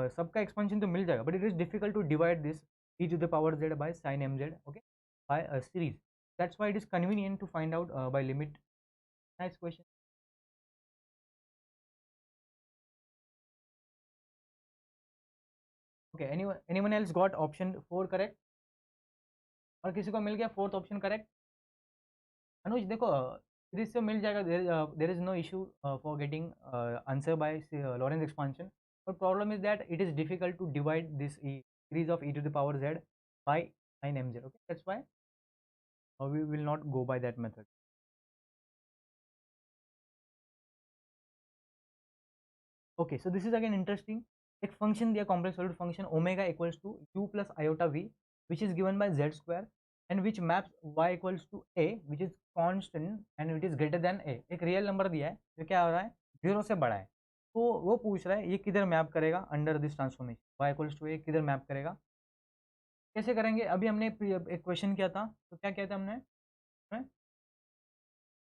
सबका एक्सपेंशन तो मिल जाएगा, but it is difficult to divide this e to the power z by sin mz, okay, by a series. That's why it is convenient to find out by limit. Nice question. Okay, anyone else got option 4 correct, और किसी को मिल गया fourth option correct. अनुज देखो series से मिल जाएगा, there is no issue for getting answer by Laurent expansion, but problem is that it is difficult to divide this series of e to the power z by sin mz, okay, that's why we will not go by that method. Okay, so this is again interesting. एक function दिया complex solid function omega equals to u plus iota v which is given by z square and which maps y equals to a which is constant and which is greater than a। एक real number दिया है जो क्या हो रहा है, zero से बड़ा है, तो वो पूछ रहा है ये किधर मैप करेगा under this transformation, y equals to a किधर मैप करेगा, कैसे करेंगे। अभी हमने एक क्वेश्चन किया था, तो क्या किया था हमने,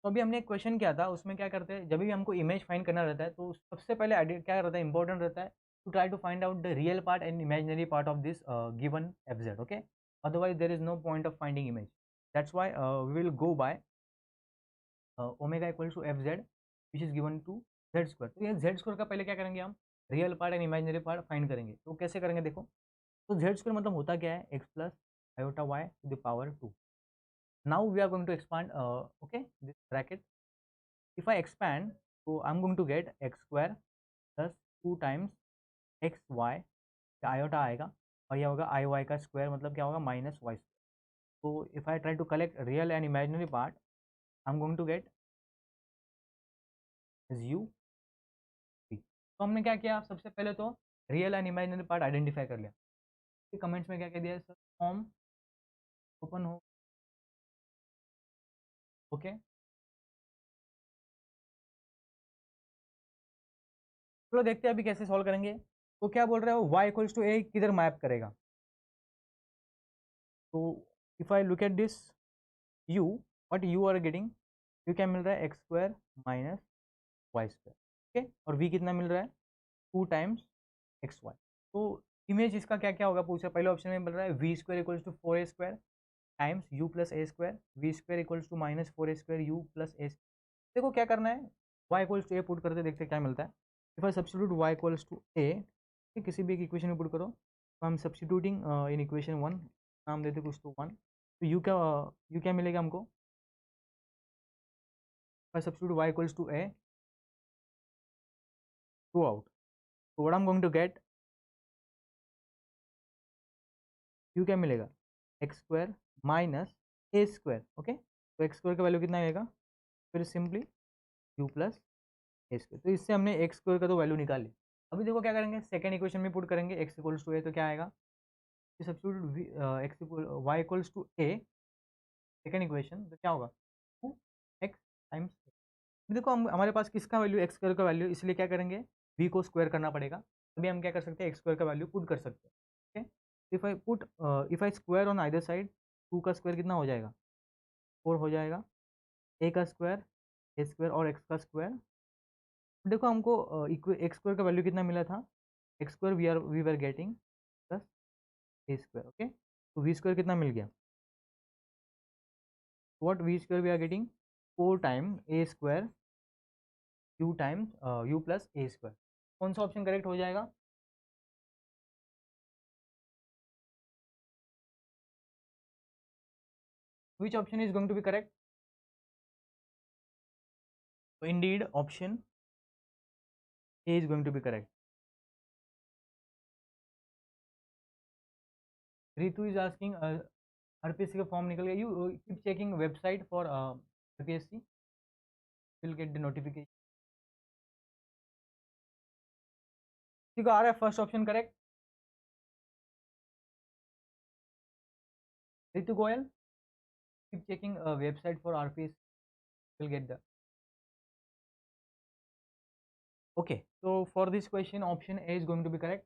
तो अभी हमने एक क्वेश्चन किया था, उसमें क्या करते हैं जब भी हमको इमेज फाइंड करना रहता है तो सबसे पहले क्या रहता है, इंपॉर्टेंट रहता है to try to find out the real part and imaginary part of this given f z. Okay, otherwise there is no point of finding image, that's why we will go by omega equal to f z which is given to z square. तो ये z square का पहले क्या करेंगे हम, real part and imaginary part find करेंगे, तो कैसे करेंगे देखो। तो जेड स्क्वायर मतलब होता क्या है, x plus iota y to the power 2। Now we are going to expand, okay, this bracket, if I expand, so I'm going to get x square plus 2 times x y, iota आएगा और यह होगा आई Y का square, मतलब क्या होगा minus y square. तो if I try to collect real and imaginary part I am going to get is u p. तो हमने क्या किया, सबसे पहले तो real and imaginary part identify कर लिया। कमेंट्स में क्या कह दिया सर, फॉर्म ओपन हो, ओके, चलो देखते हैं अभी कैसे सॉल्व करेंगे। तो क्या बोल रहे हो, y इक्वल्स टू ए किधर मैप करेगा, तो if I look at this u, what you are getting, u क्या मिल रहा है x square minus y square, okay, और v कितना मिल रहा है 2 टाइम्स एक्स वाई। तो इमेज इसका क्या क्या होगा पूछा, पहले ऑप्शन में मिल रहा है v square equals to 4a square, times u plus a square v square equals to minus 4 a square u plus a. देखो क्या करना है, y equals to a put करते देखते क्या मिलता है। If I substitute y equals to a, किसी भी एक इक्वेशन में पुट करो, तो हम सब्स्टिट्यूटिंग इन इक्वेशन 1 नाम देते कुछ तो 1, तो यू क्या मिलेगा हमको, if I substitute y equals to a throughout, so what I'm going to get, u क्या मिलेगा, एक्स स्क्वायर माइनस ए स्क्वायर। ओके, तो एक्स स्क्वायर का वैल्यू कितना आएगा, फिर simply you plus a square. तो इससे हमने एक्स स्क्वायर का तो वैल्यू निकाल ली। अभी देखो क्या करेंगे, सेकंड इक्वेशन में पुट करेंगे एक्स इक्वल्स टू ए, तो क्या आएगा, substitute x equal y equals to a, second equation, तो क्या होगा, टू एक्स टाइम्स। देखो हम हमारे पास किसका वैल्यू, एक्स स्क्वायर का वैल्यू, इसलिए क्या करेंगे, v को स्क्वायर करना पड़ेगा। अभी हम क्या कर सकते हैं, एक्स स्क्वायर का वैल्यू पुट कर सकते हैं। Okay, if I square on either side, 2 का स्क्वायर कितना हो जाएगा, 4 हो जाएगा, ए का स्क्वायर ए स्क्वायर और एक्स का स्क्वायर। देखो हमको एक्स स्क्वायर का वैल्यू कितना मिला था, x square we are getting plus a square. Okay, तो वी स्क्वायर कितना मिल गया, what v square we are getting 4 time a square u times u plus a square. कौन सा ऑप्शन करेक्ट हो जाएगा, which option is going to be correct, so indeed option A is going to be correct. Ritu is asking RPSC का form निकल गया, you keep checking website for RPSC, will get the notification। ठीक आ रहा है, first option correct, Ritu Goyal, keep checking website for RPSC, will get the, okay, so for this question option A is going to be correct।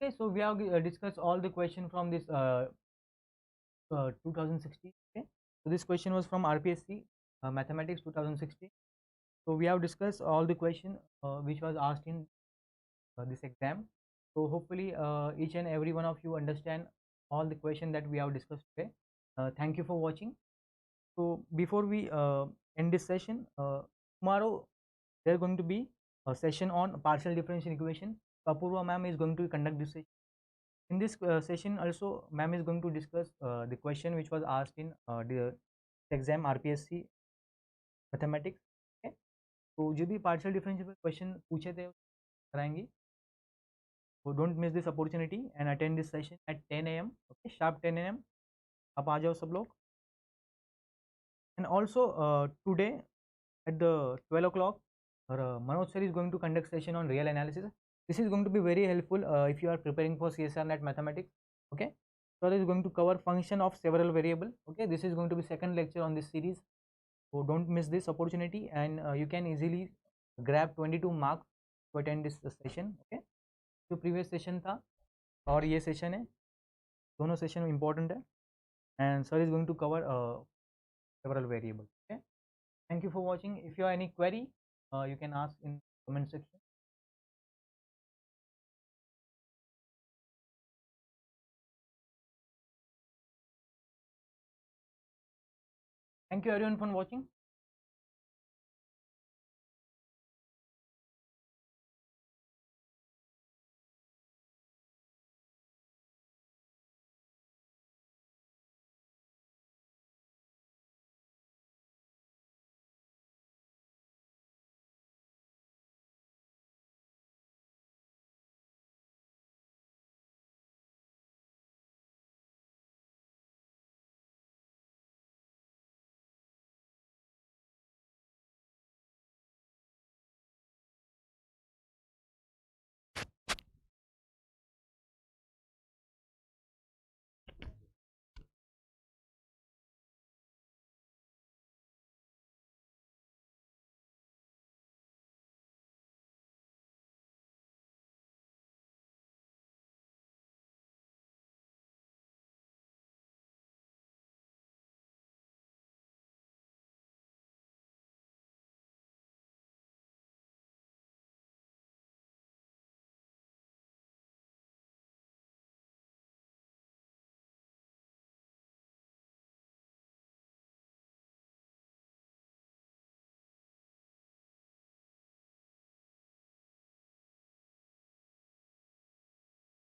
Okay, so we have discussed all the question from this 2016। okay, so this question was from RPSC mathematics 2016। so we have discussed all the question which was asked in this exam, so hopefully each and every one of you understand all the question that we have discussed today। thank you for watching। so before we end this session, tomorrow there is going to be a session on partial differential equation। Apurva ma'am is going to conduct this session। in this session also ma'am is going to discuss the question which was asked in the exam RPSC mathematics। okay, तो जो भी partial differential question पूछे थे कराएंगी, so don't miss this opportunity and attend this session at 10 a.m. okay, sharp 10 a.m. आप आ जाओ सब लोग। and also today at the 12 o'clock Manoj sir is going to conduct session on real analysis। this is going to be very helpful if you are preparing for CSR net mathematics। okay, sir is going to cover function of several variable। okay, this is going to be second lecture on this series, so don't miss this opportunity and you can easily grab 22 marks to attend this session। okay, जो previous session था और ये session है, दोनों session important है and sir is going to cover several variable। okay, thank you for watching। if you have any query you can ask in comment section। thank you everyone for watching।